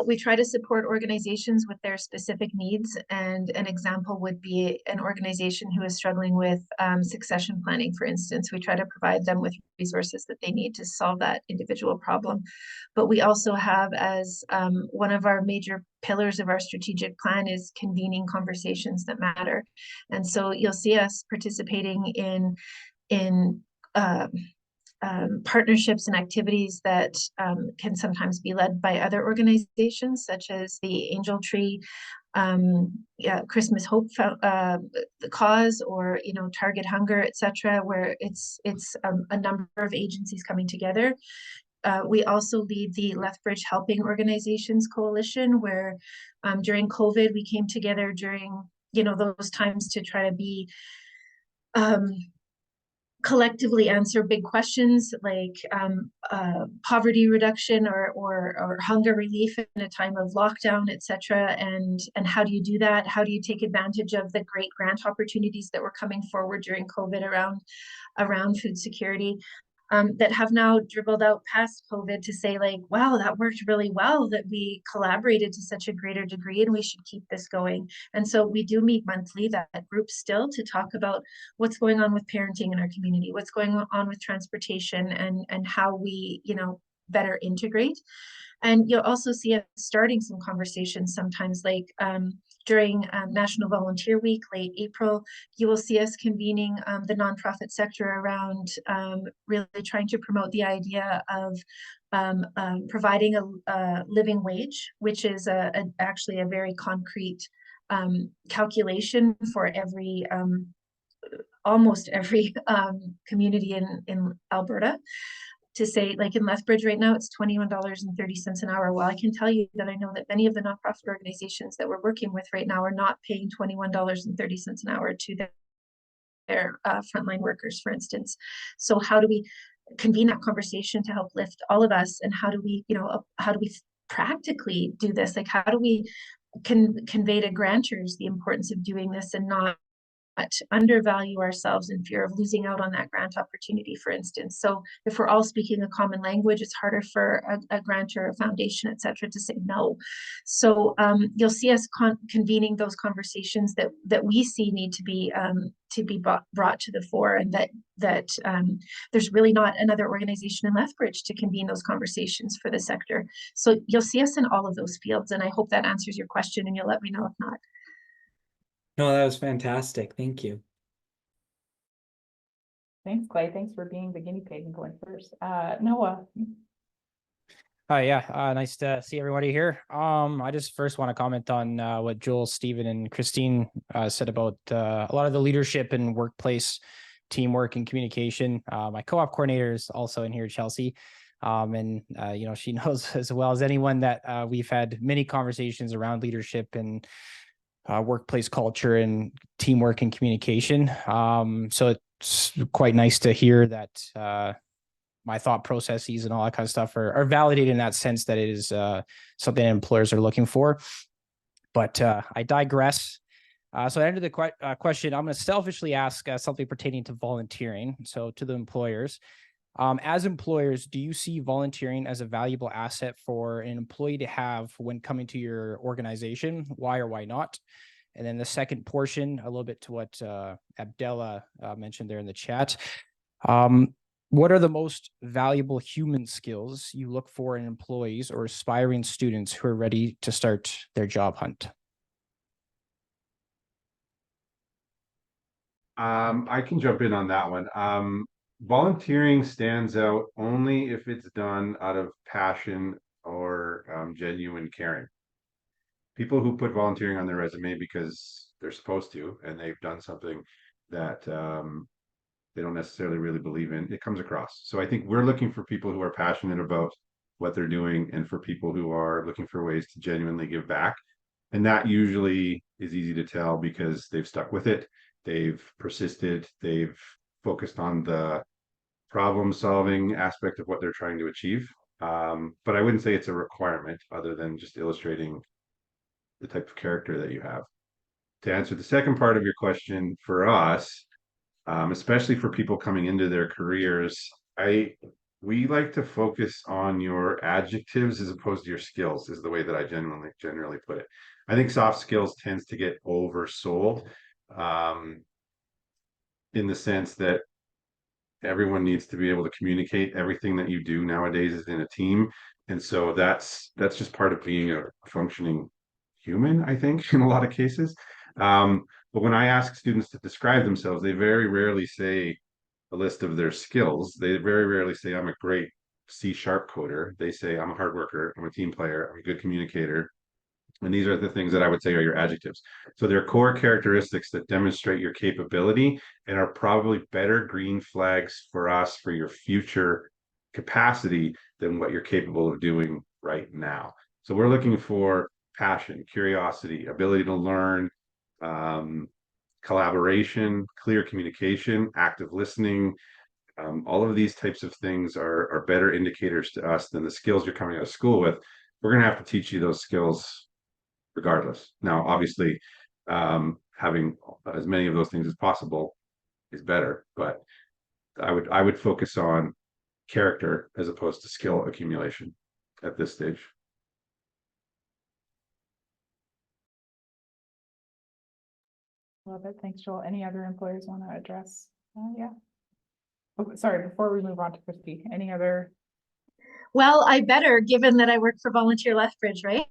We try to support organizations with their specific needs, and an example would be an organization who is struggling with succession planning, for instance. We try to provide them with resources that they need to solve that individual problem. But we also have, as one of our major pillars of our strategic plan is convening conversations that matter. And so you'll see us participating in partnerships and activities that can sometimes be led by other organizations, such as the Angel Tree, Christmas Hope, the Cause, or Target Hunger, etc., where it's a number of agencies coming together. We also lead the Lethbridge Helping Organizations Coalition, where during COVID we came together during those times to try to be collectively answer big questions like poverty reduction or hunger relief in a time of lockdown, etc. And how do you do that? How do you take advantage of the great grant opportunities that were coming forward during COVID around food security? That have now dribbled out past COVID to say, like, wow, that worked really well, that we collaborated to such a greater degree, and we should keep this going. And so we do meet monthly, that group still, to talk about what's going on with parenting in our community, what's going on with transportation, and how we better integrate. And you'll also see us starting some conversations sometimes, like during National Volunteer Week, late April, you will see us convening the nonprofit sector around really trying to promote the idea of providing a living wage, which is actually a very concrete calculation for almost every community in Alberta. To say, like in Lethbridge right now, it's $21.30 an hour. Well, I can tell you that I know that many of the nonprofit organizations that we're working with right now are not paying $21.30 an hour to their frontline workers, for instance. So how do we convene that conversation to help lift all of us? And how do we practically do this? Like, how do we convey to grantors the importance of doing this and not undervalue ourselves in fear of losing out on that grant opportunity, for instance? So if we're all speaking a common language, it's harder for a grant or a foundation, etc., to say no. So you'll see us convening those conversations that we see need to be brought to the fore, and that there's really not another organization in Lethbridge to convene those conversations for the sector. So you'll see us in all of those fields, and I hope that answers your question, and you'll let me know if not. No, that was fantastic. Thank you. Thanks, Clay. Thanks for being the guinea pig and going first. Noah. Yeah, nice to see everybody here. I just first want to comment on what Joel, Stephen, and Kristine said about a lot of the leadership and workplace teamwork and communication. My co-op coordinator is also in here, Chelsea. And she knows as well as anyone that we've had many conversations around leadership and workplace culture and teamwork and communication. So it's quite nice to hear that my thought processes and all that kind of stuff are validated in that sense, that it is something employers are looking for. But I digress. So to answer the question, I'm going to selfishly ask something pertaining to volunteering. So to the employers, as employers, do you see volunteering as a valuable asset for an employee to have when coming to your organization? Why or why not? And then the second portion, a little bit to what Abdella mentioned there in the chat. What are the most valuable human skills you look for in employees or aspiring students who are ready to start their job hunt? I can jump in on that one. Volunteering stands out only if it's done out of passion or genuine caring. People who put volunteering on their resume because they're supposed to, and they've done something that they don't necessarily really believe in, it comes across. So I think we're looking for people who are passionate about what they're doing, and for people who are looking for ways to genuinely give back. And that usually is easy to tell because they've stuck with it, they've persisted, they've focused on the problem solving aspect of what they're trying to achieve. But I wouldn't say it's a requirement, other than just illustrating the type of character that you have. To answer the second part of your question, for us, especially for people coming into their careers, we like to focus on your adjectives as opposed to your skills, is the way that I generally put it. I think soft skills tends to get oversold, in the sense that everyone needs to be able to communicate. Everything that you do nowadays is in a team. And so that's just part of being a functioning human, I think, in a lot of cases. But when I ask students to describe themselves, they very rarely say a list of their skills. They very rarely say, I'm a great C# coder. They say, I'm a hard worker, I'm a team player, I'm a good communicator. And these are the things that I would say are your adjectives. So they're core characteristics that demonstrate your capability and are probably better green flags for us for your future capacity than what you're capable of doing right now. So we're looking for passion, curiosity, ability to learn, collaboration, clear communication, active listening. All of these types of things are better indicators to us than the skills you're coming out of school with. We're going to have to teach you those skills regardless. Now, obviously, having as many of those things as possible is better, but I would focus on character as opposed to skill accumulation at this stage. Love it. Thanks, Joel. Any other employers want to address? Yeah. Oh, sorry, before we move on to Christy, any other? Well, I better, given that I work for Volunteer Lethbridge, right?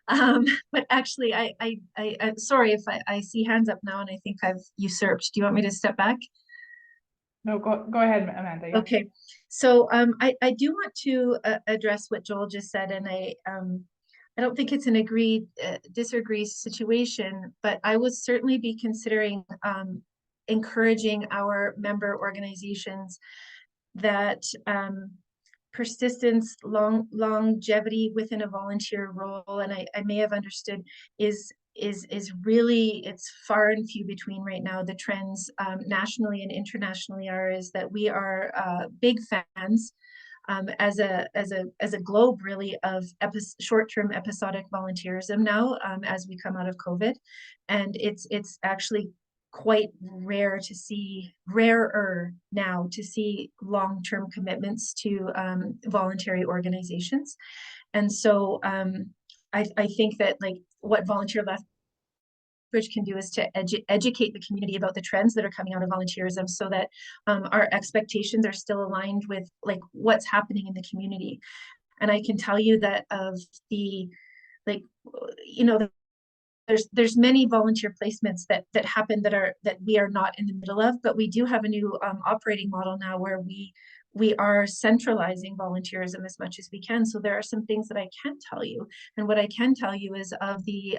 But actually, I'm sorry if I see hands up now and I think I've usurped. Do you want me to step back? No, go ahead, Amanda. Yeah. Okay, so I do want to address what Joel just said, and I don't think it's an agree disagree situation, but I would certainly be considering encouraging our member organizations that persistence, longevity within a volunteer role, and I may have understood is really, it's far and few between right now. The trends nationally and internationally is that we are big fans as a globe really of short-term episodic volunteerism now as we come out of COVID, and it's actually quite rarer now to see long-term commitments to voluntary organizations. And so I think that like what Volunteer Lethbridge can do is to educate the community about the trends that are coming out of volunteerism, so that our expectations are still aligned with like what's happening in the community. And I can tell you that of the, like, you know, there's many volunteer placements that happen that we are not in the middle of, but we do have a new operating model now where we are centralizing volunteerism as much as we can. So there are some things that I can tell you, and what I can tell you is of the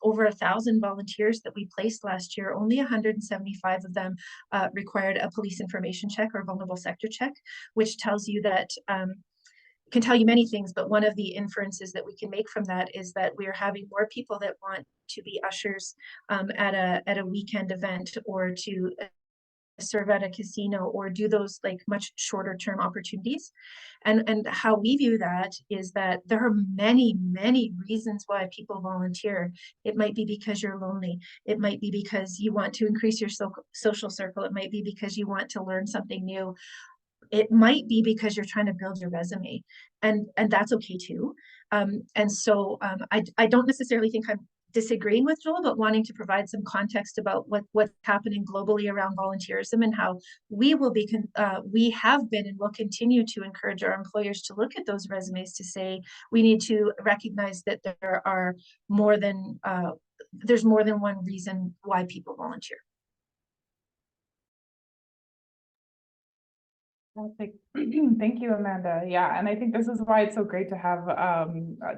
over 1,000 volunteers that we placed last year, only 175 of them required a police information check or vulnerable sector check, which tells you that can tell you many things, but one of the inferences that we can make from that is that we are having more people that want to be ushers at a weekend event, or to serve at a casino, or do those like much shorter term opportunities. And how we view that is that there are many reasons why people volunteer. It might be because you're lonely. It might be because you want to increase your social circle. It might be because you want to learn something new. It might be because you're trying to build your resume, and that's okay too. And so I don't necessarily think I'm disagreeing with Joel, but wanting to provide some context about what's happening globally around volunteerism, and how we have been and will continue to encourage our employers to look at those resumes to say we need to recognize that there are there's more than one reason why people volunteer. Thank you, Amanda. Yeah, and I think this is why it's so great to have a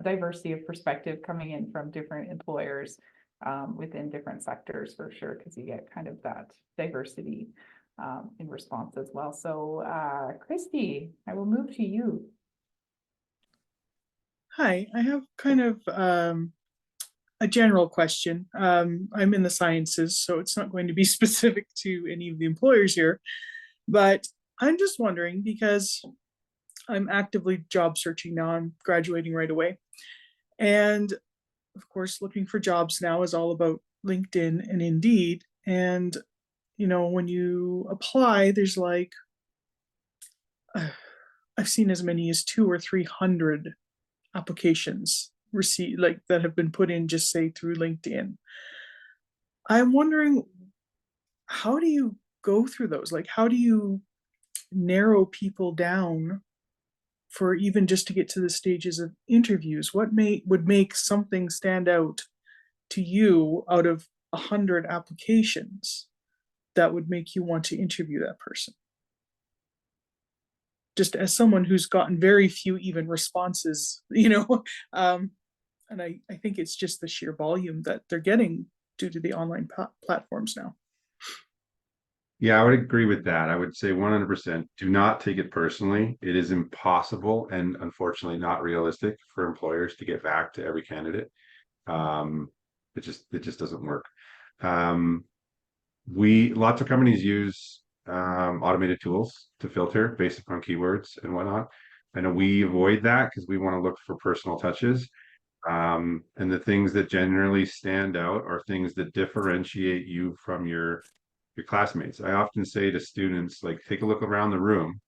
diversity of perspective coming in from different employers within different sectors, for sure, because you get kind of that diversity in response as well. So Christy, I will move to you. Hi, I have kind of a general question. I'm in the sciences, so it's not going to be specific to any of the employers here, but I'm just wondering, because I'm actively job searching now, I'm graduating right away. And of course, looking for jobs now is all about LinkedIn and Indeed. And, you know, when you apply, there's like, I've seen as many as 200 or 300 applications received, like that have been put in, just say through LinkedIn. I'm wondering, how do you go through those? Like, how do you narrow people down for even just to get to the stages of interviews? What would make something stand out to you out of 100 applications that would make you want to interview that person? Just as someone who's gotten very few even responses, and I think it's just the sheer volume that they're getting due to the online platforms now. Yeah, I would agree with that. I would say 100%. Do not take it personally. It is impossible and unfortunately not realistic for employers to get back to every candidate. It just doesn't work. Lots of companies use automated tools to filter based upon keywords and whatnot. I know we avoid that because we want to look for personal touches. And the things that generally stand out are things that differentiate you from your classmates. I often say to students, like, take a look around the room.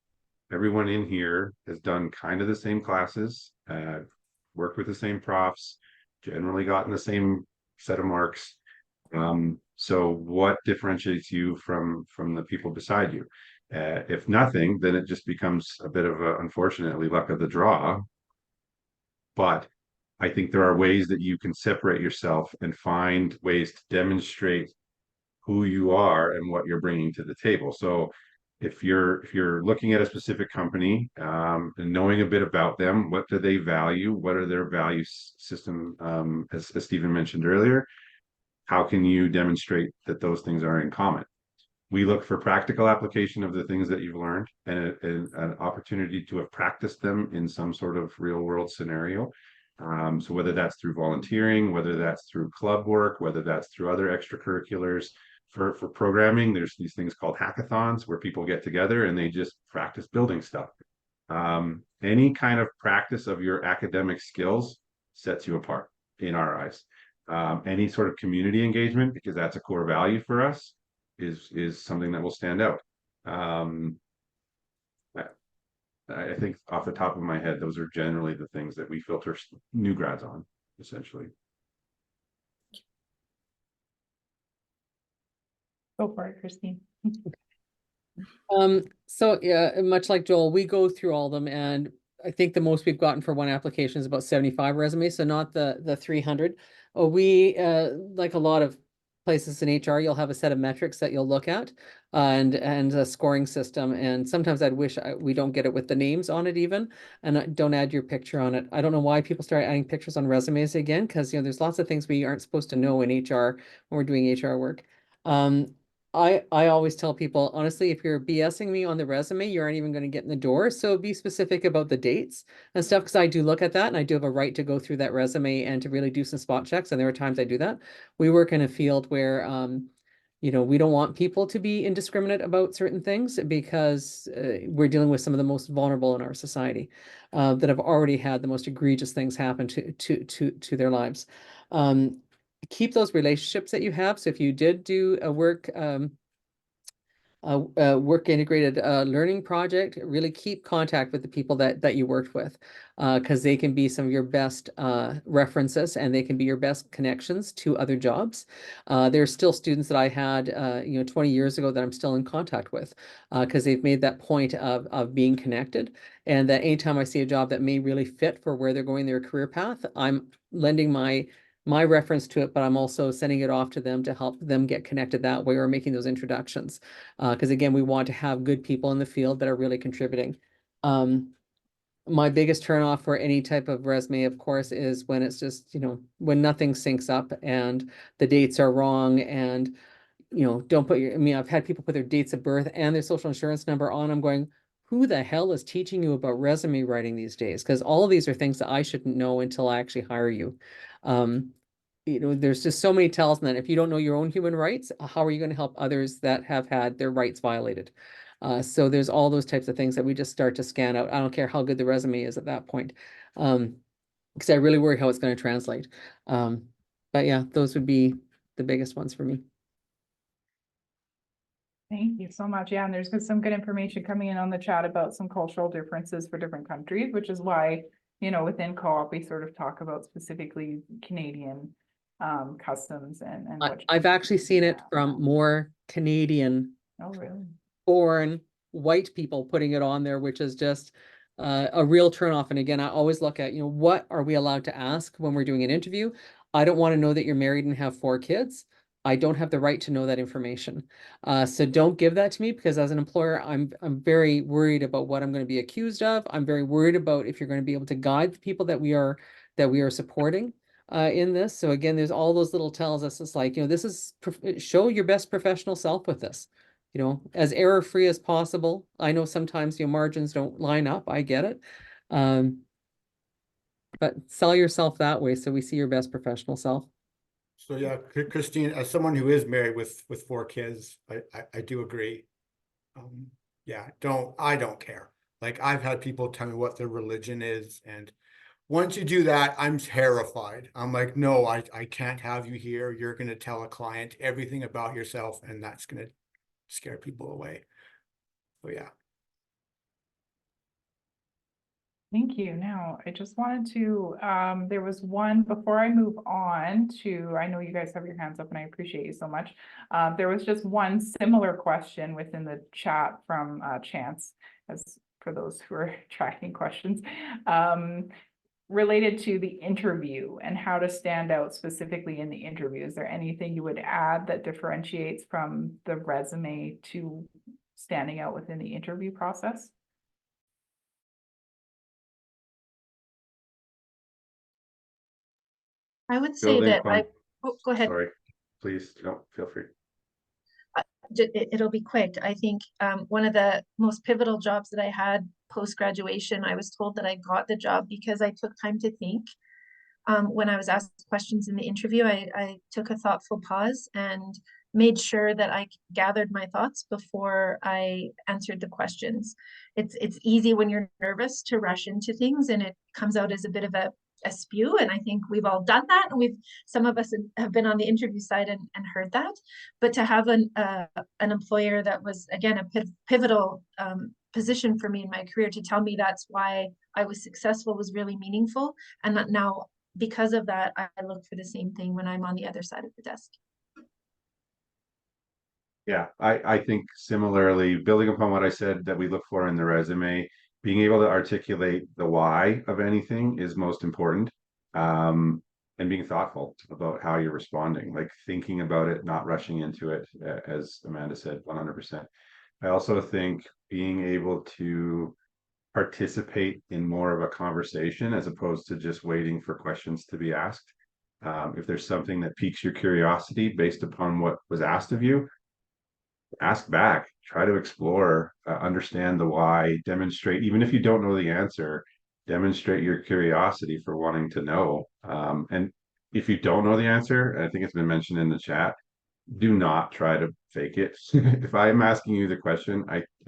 Everyone in here has done kind of the same classes, worked with the same profs, generally gotten the same set of marks. So what differentiates you from the people beside you? If nothing, then it just becomes a bit of a, unfortunately, luck of the draw. But I think there are ways that you can separate yourself and find ways to demonstrate who you are and what you're bringing to the table. So if you're looking at a specific company and knowing a bit about them, what do they value? What are their value system? As Stephen mentioned earlier, how can you demonstrate that those things are in common? We look for practical application of the things that you've learned and an opportunity to have practiced them in some sort of real world scenario. So whether that's through volunteering, whether that's through club work, whether that's through other extracurriculars. For programming, there's these things called hackathons where people get together and they just practice building stuff. Any kind of practice of your academic skills sets you apart in our eyes. Any sort of community engagement, because that's a core value for us, is something that will stand out. I think off the top of my head, those are generally the things that we filter new grads on, essentially. Go for it, Kristine. So yeah, much like Joel, we go through all of them, and I think the most we've gotten for one application is about 75 resumes, so not the 300. We like a lot of places in HR, you'll have a set of metrics that you'll look at and a scoring system. And sometimes I'd wish we don't get it with the names on it even, and don't add your picture on it. I don't know why people start adding pictures on resumes again, because there's lots of things we aren't supposed to know in HR when we're doing HR work. I always tell people, honestly, if you're BSing me on the resume, you aren't even going to get in the door. So be specific about the dates and stuff, because I do look at that and I do have a right to go through that resume and to really do some spot checks. And there are times I do that. We work in a field where, we don't want people to be indiscriminate about certain things, because we're dealing with some of the most vulnerable in our society that have already had the most egregious things happen to their lives. Keep those relationships that you have. So if you did do a work integrated learning project, really keep contact with the people that you worked with, because they can be some of your best references, and they can be your best connections to other jobs. There are still students that I had 20 years ago that I'm still in contact with, because they've made that point of being connected, and that anytime I see a job that may really fit for where they're going their career path, I'm lending my reference to it, but I'm also sending it off to them to help them get connected that way, or making those introductions. Because again, we want to have good people in the field that are really contributing. My biggest turnoff for any type of resume, of course, is when it's just, when nothing syncs up and the dates are wrong, and, don't put I've had people put their dates of birth and their social insurance number on. I'm going, who the hell is teaching you about resume writing these days? Because all of these are things that I shouldn't know until I actually hire you. There's just so many tells, and that if you don't know your own human rights, how are you going to help others that have had their rights violated? So there's all those types of things that we just start to scan out. I don't care how good the resume is at that point, because I really worry how it's going to translate. But yeah, those would be the biggest ones for me. Thank you so much. Yeah, and there's some good information coming in on the chat about some cultural differences for different countries, which is why, within co-op, we sort of talk about specifically Canadian customs and what I've actually seen it from more Canadian Oh, really? born white people putting it on there, which is just a real turnoff. And again, I always look at, what are we allowed to ask when we're doing an interview? I don't want to know that you're married and have 4 kids. I don't have the right to know that information. So don't give that to me, because as an employer, I'm very worried about what I'm going to be accused of. I'm very worried about if you're going to be able to guide the people that we are supporting in this. So again, there's all those little tells us. It's like, this is show your best professional self with this, as error-free as possible. I know sometimes your margins don't line up. I get it. But sell yourself that way so we see your best professional self. So yeah, Kristine, as someone who is married with 4 kids, I do agree. Yeah, I don't care. Like, I've had people tell me what their religion is, and once you do that, I'm terrified. I'm like, no, I can't have you here. You're going to tell a client everything about yourself, and that's going to scare people away. So yeah. Thank you. Now, I just wanted to, there was one, before I move on to, I know you guys have your hands up and I appreciate you so much. There was just one similar question within the chat from Chance, as for those who are tracking questions, related to the interview and how to stand out specifically in the interview. Is there anything you would add that differentiates from the resume to standing out within the interview process? I would say Building that upon- go ahead. Sorry, please, no, feel free. It'll be quick. I think one of the most pivotal jobs that I had post-graduation, I was told that I got the job because I took time to think. When I was asked questions in the interview, I took a thoughtful pause and made sure that I gathered my thoughts before I answered the questions. It's easy when you're nervous to rush into things, and it comes out as a bit of a spew, and I think we've all done that, and some of us have been on the interview side and heard that. But to have an employer that was, again, a pivotal position for me in my career, to tell me that's why I was successful, was really meaningful. And that now, because of that, I look for the same thing when I'm on the other side of the desk. Yeah, I think similarly, building upon what I said that we look for in the resume, being able to articulate the why of anything is most important. And being thoughtful about how you're responding, like thinking about it, not rushing into it, as Amanda said, 100%. I also think being able to participate in more of a conversation as opposed to just waiting for questions to be asked. If there's something that piques your curiosity based upon what was asked of you, ask back, try to explore, understand the why, demonstrate, even if you don't know the answer, demonstrate your curiosity for wanting to know. And if you don't know the answer, I think it's been mentioned in the chat, do not try to fake it. If I'm asking you the question,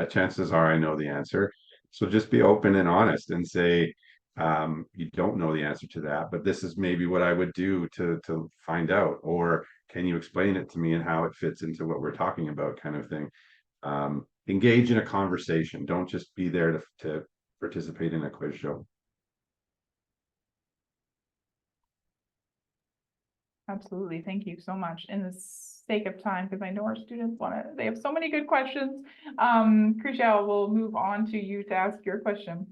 chances are I know the answer. So just be open and honest and say, you don't know the answer to that, but this is maybe what I would do to find out, or can you explain it to me and how it fits into what we're talking about, kind of thing. Engage in a conversation. Don't just be there to participate in a quiz show. Absolutely. Thank you so much. In the sake of time, because I know our students they have so many good questions. Krishel, we'll move on to you to ask your question.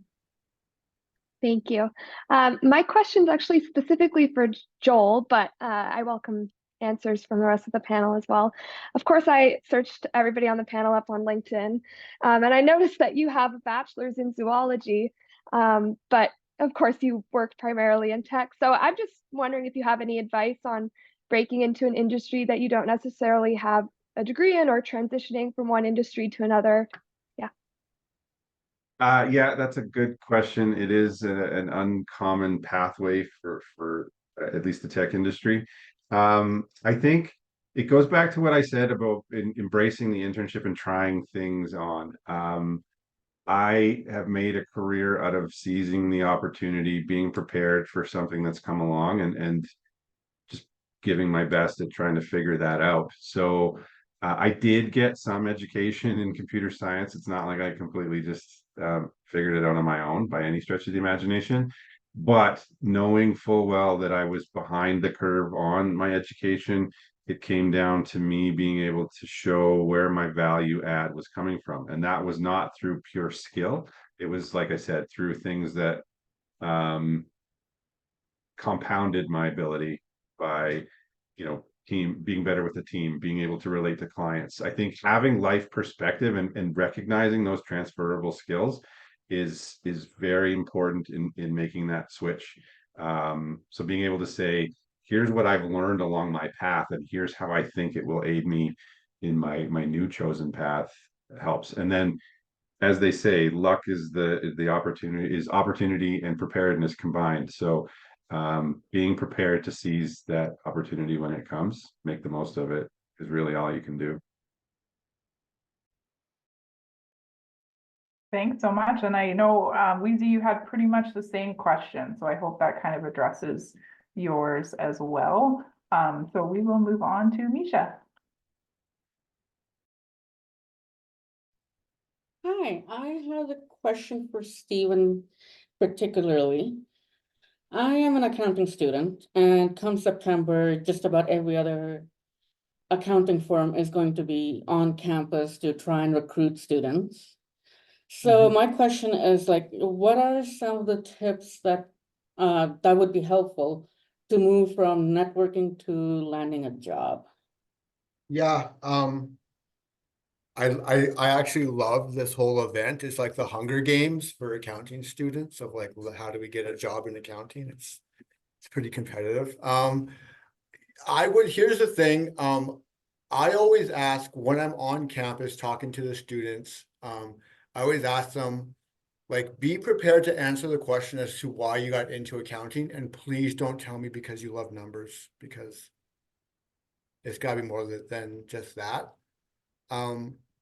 Thank you. My question is actually specifically for Joel, but I welcome answers from the rest of the panel as well. Of course, I searched everybody on the panel up on LinkedIn, and I noticed that you have a bachelor's in zoology, but of course you worked primarily in tech. So I'm just wondering if you have any advice on breaking into an industry that you don't necessarily have a degree in, or transitioning from one industry to another. Yeah, that's a good question. It is an uncommon pathway for at least the tech industry. I think it goes back to what I said about embracing the internship and trying things on. I have made a career out of seizing the opportunity, being prepared for something that's come along, and just giving my best at trying to figure that out. So I did get some education in computer science. It's not like I completely just figured it out on my own by any stretch of the imagination. But knowing full well that I was behind the curve on my education, it came down to me being able to show where my value add was coming from. And that was not through pure skill. It was, like I said, through things that compounded my ability by, being better with the team, being able to relate to clients. I think having life perspective and recognizing those transferable skills is very important in making that switch. So being able to say, here's what I've learned along my path, and here's how I think it will aid me in my new chosen path helps. And then, as they say, luck is the opportunity and preparedness combined. So being prepared to seize that opportunity when it comes, make the most of it, is really all you can do. Thanks so much. And I know, Weezy, you had pretty much the same question, so I hope that kind of addresses yours as well. So we will move on to Misha. Hi, I have a question for Stephen particularly. I am an accounting student, and come September, just about every other accounting firm is going to be on campus to try and recruit students. So my question is like, what are some of the tips that that would be helpful to move from networking to landing a job? Yeah, I actually love this whole event. It's like the Hunger Games for accounting students of like, how do we get a job in accounting? It's pretty competitive. Here's the thing. I always ask when I'm on campus talking to the students, I always ask them, like, be prepared to answer the question as to why you got into accounting, and please don't tell me because you love numbers, because it's got to be more than just that.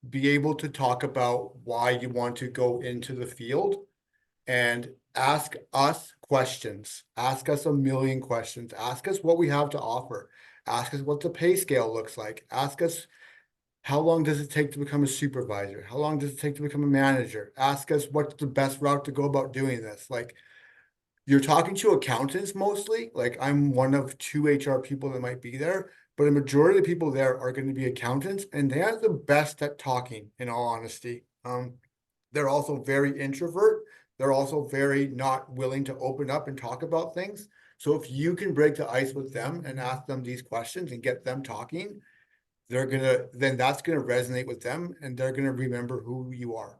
Be able to talk about why you want to go into the field and ask us questions. Ask us a million questions. Ask us what we have to offer. Ask us what the pay scale looks like. Ask us, how long does it take to become a supervisor? How long does it take to become a manager? Ask us what's the best route to go about doing this. Like, you're talking to accountants mostly. Like, I'm one of 2 HR people that might be there, but a majority of people there are going to be accountants, and they are the best at talking, in all honesty. They're also very introvert. They're also very not willing to open up and talk about things. So if you can break the ice with them and ask them these questions and get them talking, then that's gonna resonate with them, and they're gonna remember who you are.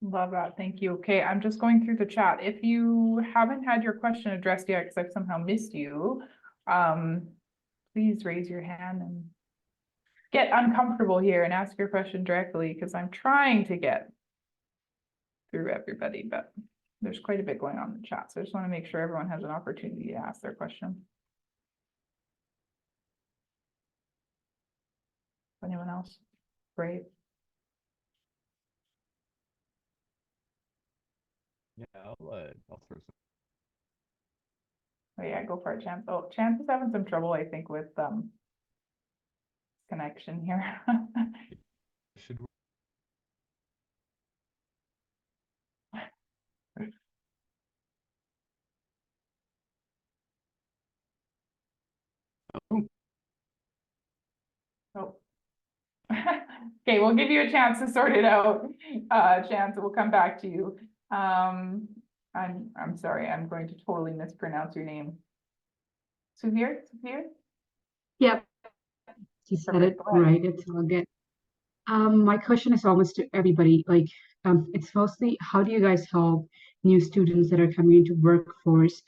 Love that. Thank you. Okay, I'm just going through the chat. If you haven't had your question addressed yet, because I've somehow missed you, please raise your hand and get uncomfortable here and ask your question directly, because I'm trying to get through everybody, but there's quite a bit going on in the chat. So I just want to make sure everyone has an opportunity to ask their question. Anyone else? Great. Yeah, I'll throw some. Oh yeah, go for it, Chance. Oh, Chance is having some trouble, I think, with connection here. Should we? Oh. Okay, we'll give you a chance to sort it out. Chance, we'll come back to you. I'm sorry, I'm going to totally mispronounce your name. Suvir? Yep. You said it right. It's all good. My question is almost to everybody. Like, it's mostly, how do you guys help new students that are coming into workforce,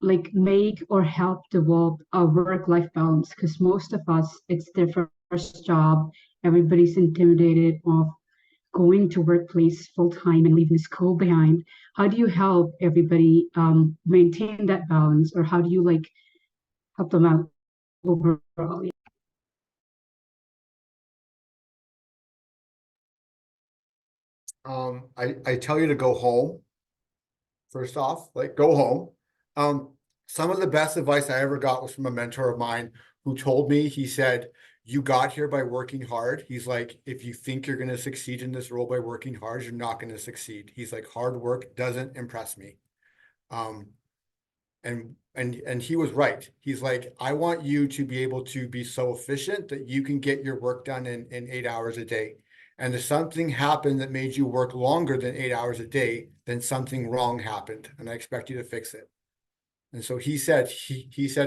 like make or help develop a work-life balance? Because most of us, it's their first job. Everybody's intimidated of going to workplace full-time and leaving school behind. How do you help everybody maintain that balance, or how do you like help them out overall? I tell you to go home. First off, like, go home. Some of the best advice I ever got was from a mentor of mine who told me, he said, you got here by working hard. He's like, if you think you're going to succeed in this role by working hard, you're not going to succeed. He's like, hard work doesn't impress me. And he was right. He's like, I want you to be able to be so efficient that you can get your work done in 8 hours a day. And if something happened that made you work longer than 8 hours a day, then something wrong happened, and I expect you to fix it. And so he said,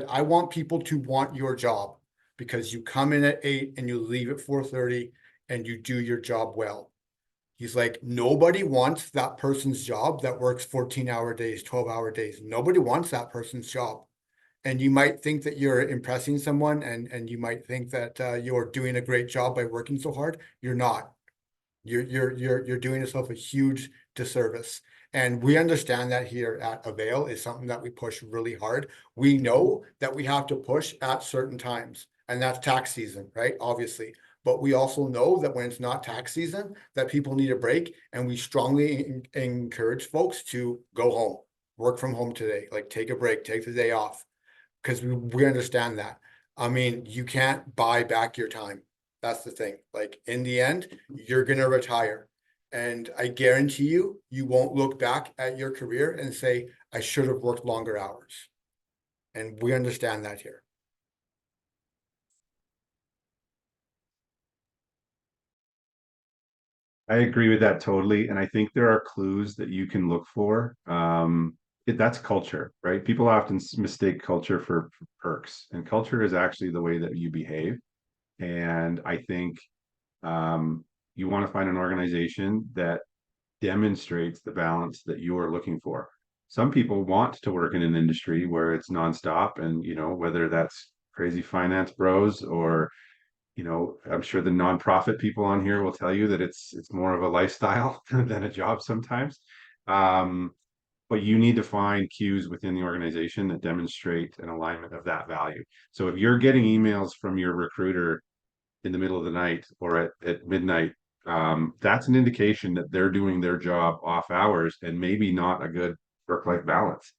I want people to want your job because you come in at 8 and you leave at 4:30 and you do your job well. He's like, nobody wants that person's job that works 14-hour days, 12-hour days. Nobody wants that person's job. And you might think that you're impressing someone, and you might think that you're doing a great job by working so hard. You're not. You're doing yourself a huge disservice. And we understand that here at Avail is something that we push really hard. We know that we have to push at certain times, and that's tax season, right? Obviously. But we also know that when it's not tax season, that people need a break, and we strongly encourage folks to go home, work from home today, like take a break, take the day off, because we understand that. I mean, you can't buy back your time. That's the thing. Like in the end, you're gonna retire. And I guarantee you, you won't look back at your career and say, I should have worked longer hours. And we understand that here. I agree with that totally. And I think there are clues that you can look for. That's culture, right? People often mistake culture for perks, and culture is actually the way that you behave. And I think you want to find an organization that demonstrates the balance that you are looking for. Some people want to work in an industry where it's nonstop, and whether that's crazy finance bros or I'm sure the nonprofit people on here will tell you that it's more of a lifestyle than a job sometimes. But you need to find cues within the organization that demonstrate an alignment of that value. So if you're getting emails from your recruiter in the middle of the night or at midnight, that's an indication that they're doing their job off hours and maybe not a good work-life balance.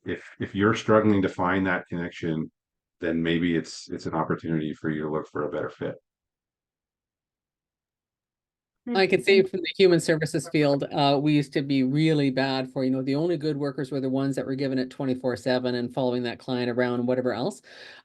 If you're struggling to find that connection, then maybe it's an opportunity for you to look for a better fit. I can say from the human services field, we used to be really bad for, the only good workers were the ones that were given it 24/7 and following that client around and whatever else.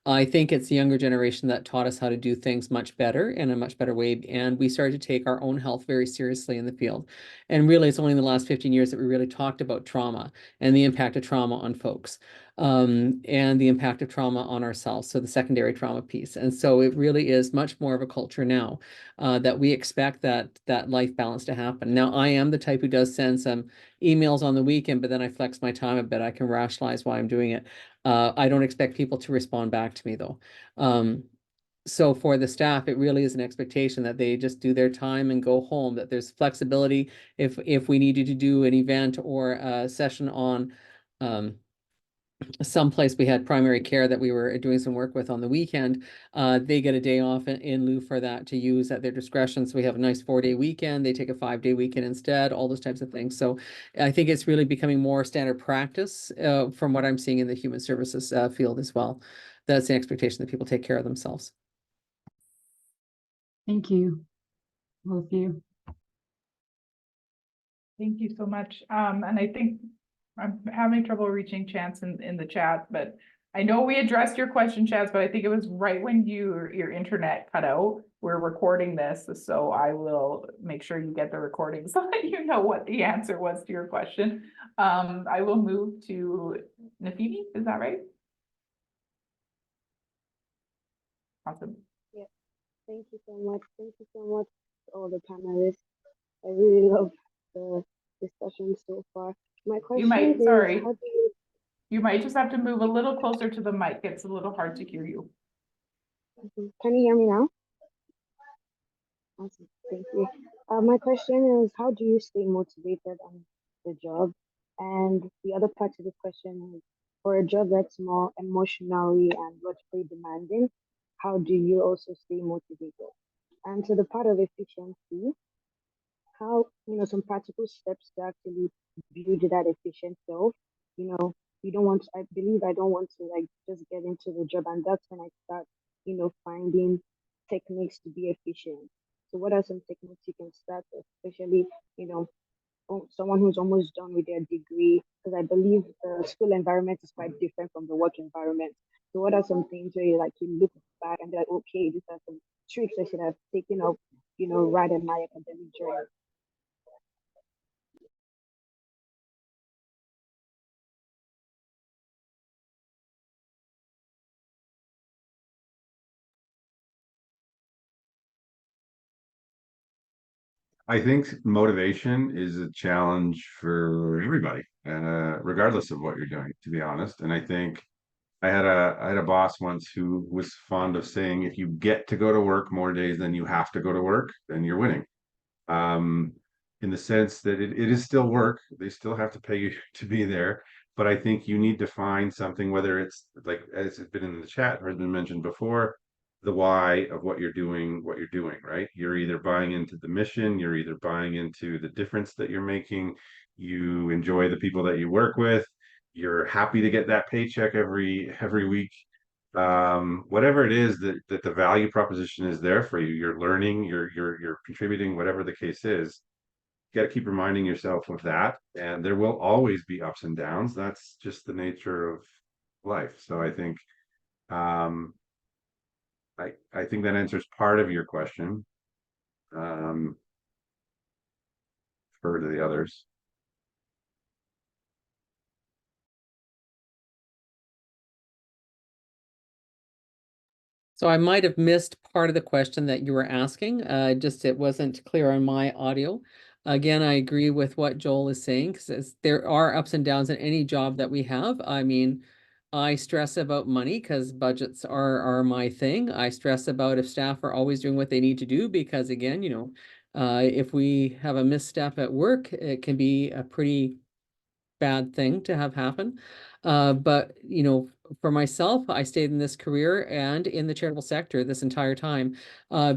I think it's the younger generation that taught us how to do things much better in a much better way. And we started to take our own health very seriously in the field. And really, it's only in the last 15 years that we really talked about trauma and the impact of trauma on folks. And the impact of trauma on ourselves. So the secondary trauma piece. And so it really is much more of a culture now that we expect that life balance to happen. Now, I am the type who does send some emails on the weekend, but then I flex my time a bit. I can rationalize why I'm doing it. I don't expect people to respond back to me though. So for the staff, it really is an expectation that they just do their time and go home, that there's flexibility. If we needed to do an event or a session on someplace we had primary care that we were doing some work with on the weekend, they get a day off in lieu for that to use at their discretion. So we have a nice 4-day weekend. They take a 5-day weekend instead, all those types of things. So I think it's really becoming more standard practice from what I'm seeing in the human services field as well. That's the expectation that people take care of themselves. Thank you, all of you. Thank you so much. And I think I'm having trouble reaching Chance in the chat, but I know we addressed your question, Chance, but I think it was right when your internet cut out. We're recording this, so I will make sure you get the recording so that you know what the answer was to your question. I will move to Nafidi, is that right? Awesome. Yeah, thank you so much. Thank you so much to all the panelists. I really love the discussion so far. My question is, sorry, how do you might just have to move a little closer to the mic. It's a little hard to hear you. Can you hear me now? Awesome, thank you. My question is, how do you stay motivated on the job? And the other part of the question is, for a job that's more emotionally and logically demanding, how do you also stay motivated? And to the part of efficiency, how, some practical steps to actually build that efficient self. You don't want to, I believe I don't want to like just get into the job, and that's when I start, finding techniques to be efficient. So what are some techniques you can start with, especially, someone who's almost done with their degree, because I believe the school environment is quite different from the work environment. So what are some things where you look back and be like, okay, these are some tricks I should have taken up, right in my academic journey. I think motivation is a challenge for everybody, regardless of what you're doing, to be honest. And I think I had a boss once who was fond of saying, if you get to go to work more days than you have to go to work, then you're winning. Um, in the sense that it is still work, they still have to pay you to be there. But I think you need to find something, whether it's like, as it's been in the chat or has been mentioned before, the why of what you're doing, right? You're either buying into the mission, you're either buying into the difference that you're making, you enjoy the people that you work with, you're happy to get that paycheck every week. Whatever it is that the value proposition is there for you, you're learning, you're contributing, whatever the case is. You got to keep reminding yourself of that, and there will always be ups and downs. That's just the nature of life. So I think um I think that answers part of your question. For the others. So I might have missed part of the question that you were asking. Just it wasn't clear on my audio. Again, I agree with what Joel is saying, because there are ups and downs in any job that we have. I mean, I stress about money because budgets are my thing. I stress about if staff are always doing what they need to do, because again, if we have a misstep at work, it can be a pretty bad thing to have happen. But for myself, I stayed in this career and in the charitable sector this entire time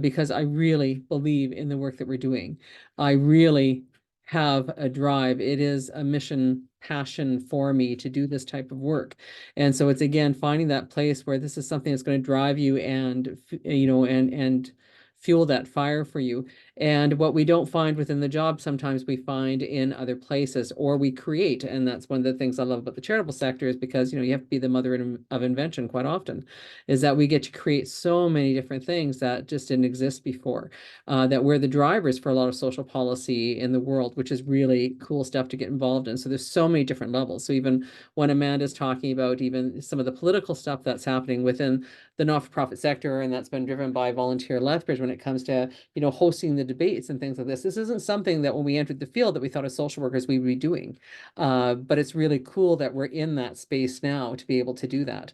because I really believe in the work that we're doing. I really have a drive. It is a mission passion for me to do this type of work. And so it's again finding that place where this is something that's going to drive you and and fuel that fire for you. And what we don't find within the job, sometimes we find in other places, or we create. And that's one of the things I love about the charitable sector, is because, you have to be the mother of invention quite often, is that we get to create so many different things that just didn't exist before, that we're the drivers for a lot of social policy in the world, which is really cool stuff to get involved in. So there's so many different levels. So even when Amanda's talking about even some of the political stuff that's happening within the not-for-profit sector, and that's been driven by Volunteer Lethbridge when it comes to, hosting the debates and things like this. This isn't something that when we entered the field that we thought as social workers we would be doing. But it's really cool that we're in that space now to be able to do that.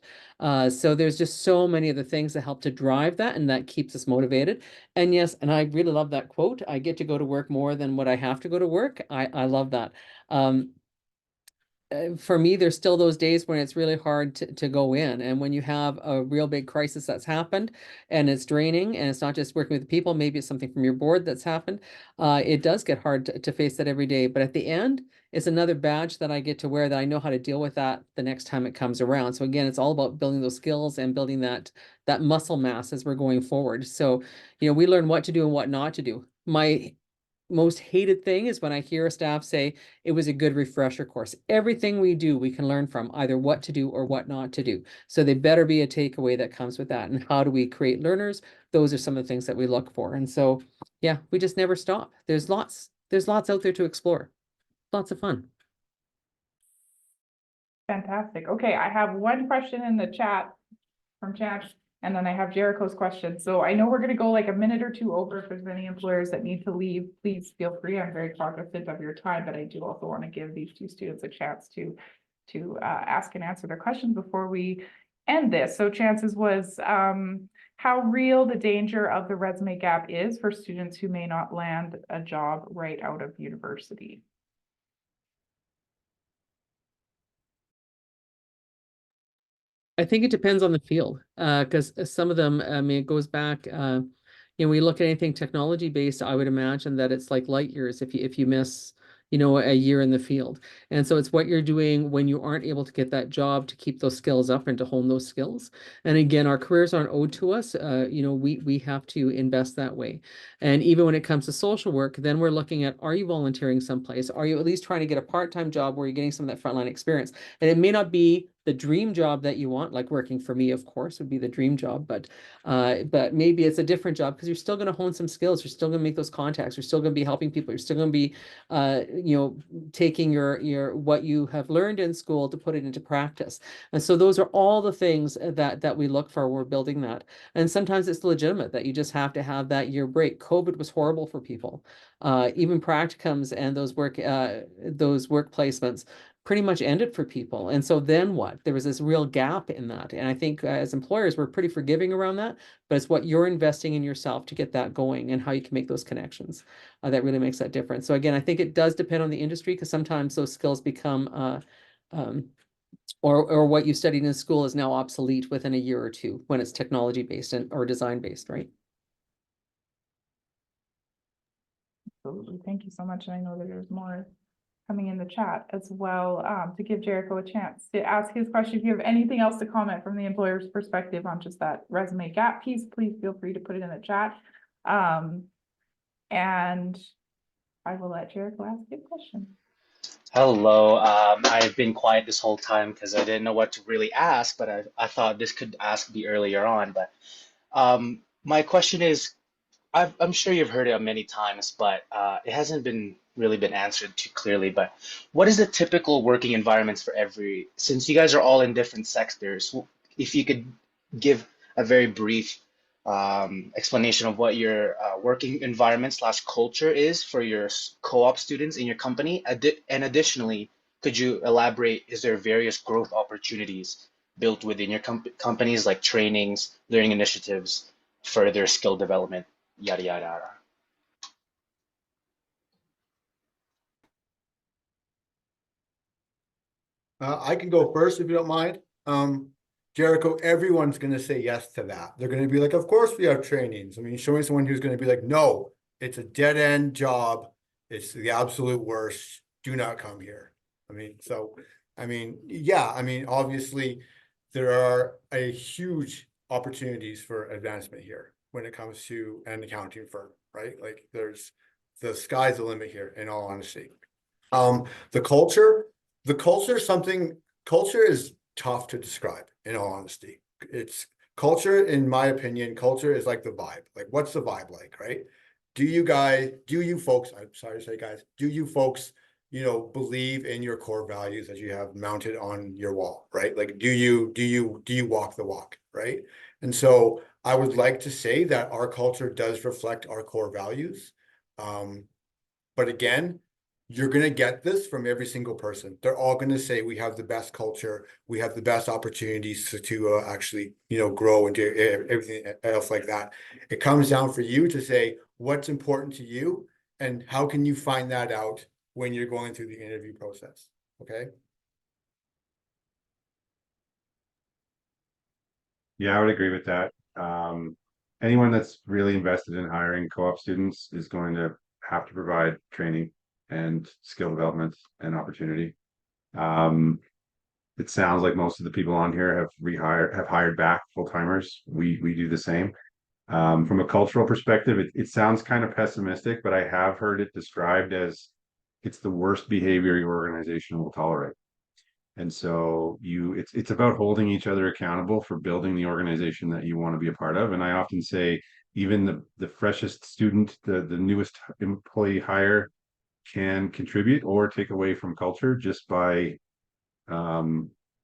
So there's just so many of the things that help to drive that, and that keeps us motivated. And yes, and I really love that quote, I get to go to work more than what I have to go to work. I love that. For me, there's still those days when it's really hard to go in. And when you have a real big crisis that's happened and it's draining, and it's not just working with people, maybe it's something from your board that's happened. It does get hard to face that every day. But at the end, it's another badge that I get to wear, that I know how to deal with that the next time it comes around. So again, it's all about building those skills and building that muscle mass as we're going forward. So, we learn what to do and what not to do. My most hated thing is when I hear a staff say it was a good refresher course. Everything we do, we can learn from either what to do or what not to do. So they better be a takeaway that comes with that. And how do we create learners? Those are some of the things that we look for. And so, yeah, we just never stop. There's lots out there to explore. Lots of fun. Fantastic. Okay, I have one question in the chat from chat, and then I have Jericho's question. So I know we're going to go like a minute or two over. If there's any employers that need to leave, please feel free. I'm very cognizant of your time, but I do also want to give these two students a chance to ask and answer their questions before we end this. So Chances was how real the danger of the resume gap is for students who may not land a job right out of university. I think it depends on the field, because some of them, I mean, it goes back, we look at anything technology based, I would imagine that it's like light years if you miss, a year in the field. And so it's what you're doing when you aren't able to get that job to keep those skills up and to hone those skills. And again, our careers aren't owed to us. We have to invest that way. And even when it comes to social work, then we're looking at, are you volunteering someplace? Are you at least trying to get a part-time job where you're getting some of that frontline experience? And it may not be the dream job that you want, like working for me, of course, would be the dream job, but maybe it's a different job because you're still going to hone some skills. You're still going to make those contacts. You're still going to be helping people. You're still going to be, taking your what you have learned in school to put it into practice. And so those are all the things that we look for. We're building that. And sometimes it's legitimate that you just have to have that year break. COVID was horrible for people. Even practicums and those work placements pretty much ended for people. And so then what? There was this real gap in that. And I think as employers, we're pretty forgiving around that, but it's what you're investing in yourself to get that going and how you can make those connections that really makes that difference. So again, I think it does depend on the industry because sometimes those skills become or what you studied in school is now obsolete within a year or two when it's technology based or design based, right? Absolutely. Thank you so much. And I know that there's more coming in the chat as well, to give Jericho a chance to ask his question. If you have anything else to comment from the employer's perspective on just that resume gap piece, please feel free to put it in the chat. And I will let Jericho ask you a question. Hello. I've been quiet this whole time because I didn't know what to really ask, but I thought this could ask me earlier on. But my question is, I'm sure you've heard it many times, but it hasn't really been answered too clearly. But what is the typical working environments for since you guys are all in different sectors, if you could give a very brief explanation of what your working environment / culture is for your co-op students in your company. And additionally, could you elaborate, is there various growth opportunities built within your companies like trainings, learning initiatives, further skill development, yada, yada, yada? I can go first if you don't mind. Jericho, everyone's going to say yes to that. They're going to be like, of course we have trainings. I mean, showing someone who's going to be like, no, it's a dead end job. It's the absolute worst. Do not come here. I mean, yeah, I mean, obviously there are a huge opportunities for advancement here when it comes to an accounting firm, right? Like the sky's the limit here in all honesty. The culture is tough to describe in all honesty. It's culture, in my opinion, culture is like the vibe. Like, what's the vibe like, right? Do you folks, I'm sorry to say guys, do you folks, believe in your core values that you have mounted on your wall, right? Like, do you walk the walk, right? And so I would like to say that our culture does reflect our core values. But again, you're going to get this from every single person. They're all going to say we have the best culture. We have the best opportunities to actually, grow and do everything else like that. It comes down for you to say what's important to you and how can you find that out when you're going through the interview process. Okay. Yeah, I would agree with that. Anyone that's really invested in hiring co-op students is going to have to provide training and skill development and opportunity. It sounds like most of the people on here have hired back full-timers. We do the same. From a cultural perspective, it sounds kind of pessimistic, but I have heard it described as it's the worst behavior your organization will tolerate. And so it's about holding each other accountable for building the organization that you want to be a part of. And I often say, even the freshest student, the newest employee hire can contribute or take away from culture just by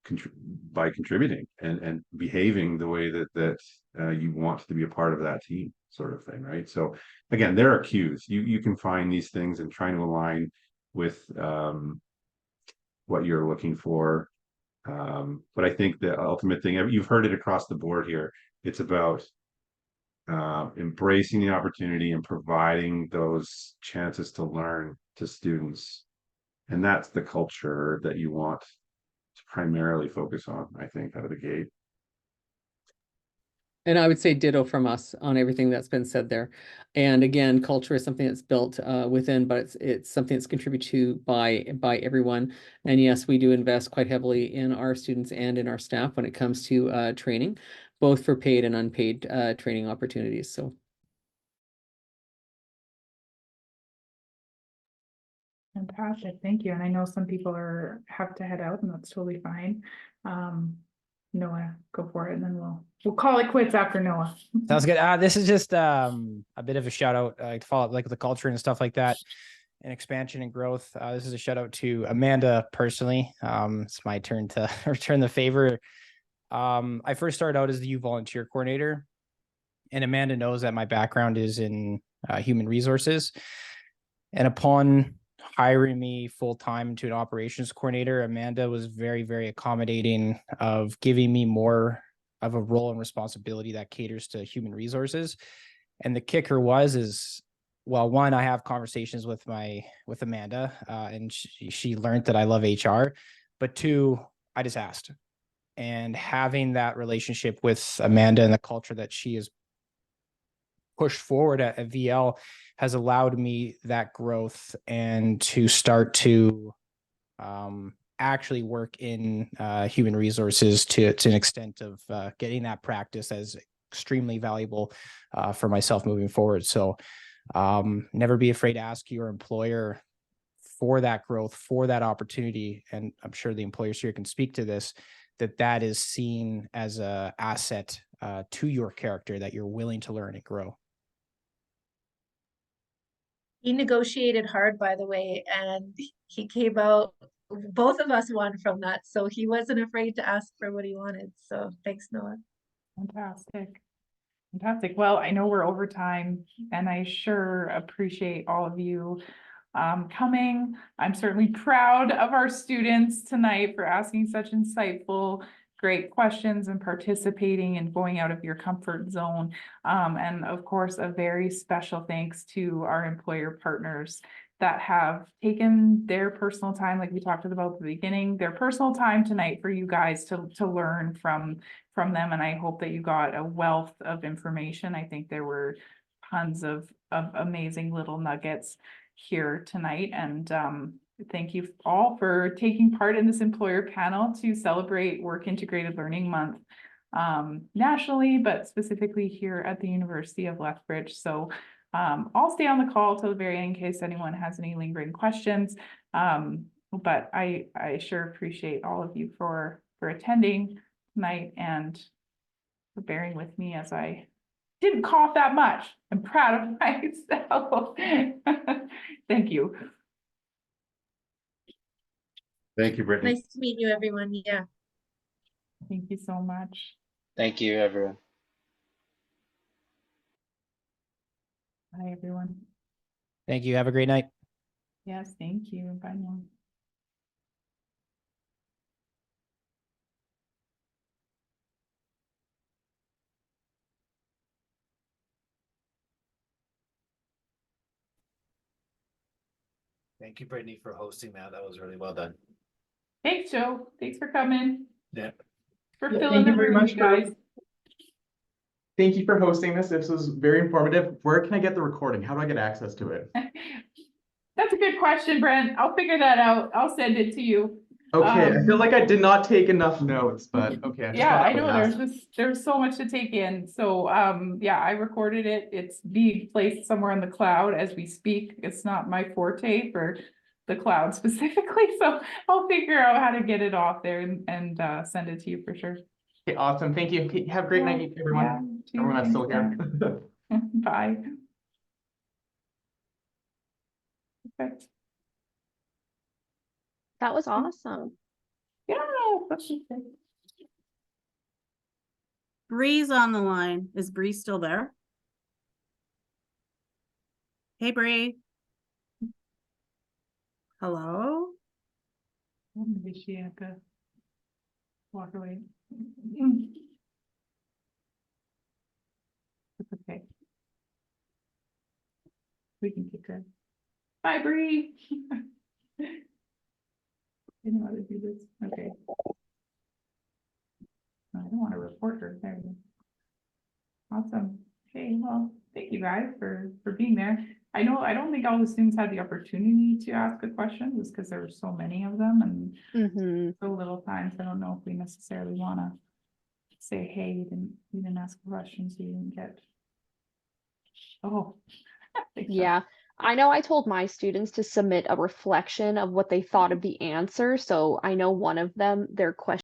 contributing and behaving the way that you want to be a part of that team, sort of thing, right? So again, there are cues. You can find these things and trying to align with what you're looking for. But I think the ultimate thing, you've heard it across the board here, it's about embracing the opportunity and providing those chances to learn to students. And that's the culture that you want to primarily focus on, I think, out of the gate. And I would say ditto from us on everything that's been said there. And again, culture is something that's built within, but it's something that's contributed to by everyone. And yes, we do invest quite heavily in our students and in our staff when it comes to training, both for paid and unpaid training opportunities. So. Fantastic, thank you. And I know some people have to head out and that's totally fine. Noah, go for it and then we'll call it quits after Noah. Sounds good. This is just a bit of a shout out to follow up like the culture and stuff like that and expansion and growth. This is a shout out to Amanda personally. It's my turn to return the favor. I first started out as the youth volunteer coordinator, and Amanda knows that my background is in human resources. And upon hiring me full-time to an operations coordinator, Amanda was very, very accommodating of giving me more of a role and responsibility that caters to human resources. And the kicker is, well, one, I have conversations with Amanda, and she learned that I love HR, but two, I just asked. And having that relationship with Amanda and the culture that she has pushed forward at VL has allowed me that growth and to start to actually work in human resources to an extent of getting that practice as extremely valuable for myself moving forward. So never be afraid to ask your employer for that growth, for that opportunity. And I'm sure the employers here can speak to this, that is seen as an asset to your character, that you're willing to learn and grow. He negotiated hard, by the way, and he came out, both of us won from that. So he wasn't afraid to ask for what he wanted. So thanks, Noah. Fantastic. Fantastic. Well, I know we're over time and I sure appreciate all of you coming. I'm certainly proud of our students tonight for asking such insightful, great questions and participating and going out of your comfort zone. And of course, a very special thanks to our employer partners that have taken their personal time, like we talked about at the beginning, their personal time tonight for you guys to learn from them. And I hope that you got a wealth of information. I think there were tons of amazing little nuggets here tonight. And thank you all for taking part in this employer panel to celebrate Work Integrated Learning Month nationally, but specifically here at the University of Lethbridge. So I'll stay on the call till the very end in case anyone has any lingering questions. But I sure appreciate all of you for attending tonight and for bearing with me as I didn't cough that much. I'm proud of myself. Thank you. Thank you, Brittany. Nice to meet you, everyone. Yeah. Thank you so much. Thank you, everyone. Bye, everyone. Thank you. Have a great night. Yes, thank you. Bye now. Thank you, Brittany, for hosting that. That was really well done. Thanks, Joe. Thanks for coming. Yeah. For Yeah, filling thank you the very room, much you guys. Thank you for hosting this. This was very informative. Where can I get the recording? How do I get access to it? That's a good question, Brent. I'll figure that out. I'll send it to you. Okay, I feel like I did not take enough notes, but okay. I just Yeah, thought I would know ask. there's so much to take in. So yeah, I recorded it. It's being placed somewhere in the cloud as we speak. It's not my forte for the cloud specifically. So I'll figure out how to get it off there and send it to you for sure. Okay, awesome. Thank you. Okay, have a great night, everyone. Yeah, you too. Everyone that's still Thanks, here. Bye. Perfect. That was awesome. Yeah, that's okay. Bree's on the line. Is Bree still there? Hey, Bree. Hello? Maybe she had to walk away. It's okay. We can keep her. Bye, Bree. I didn't want to do this. Okay. I don't want to report her. There we go. Awesome. Okay, well, thank you guys for being there. I don't think all the students had the opportunity to ask a question just because there were so many of them and so little time. So I don't know if we necessarily want to say, hey, you didn't ask questions, you didn't get. Oh, yeah. I know I told my students to submit a reflection of what they thought of the answer. So I know one of them, their question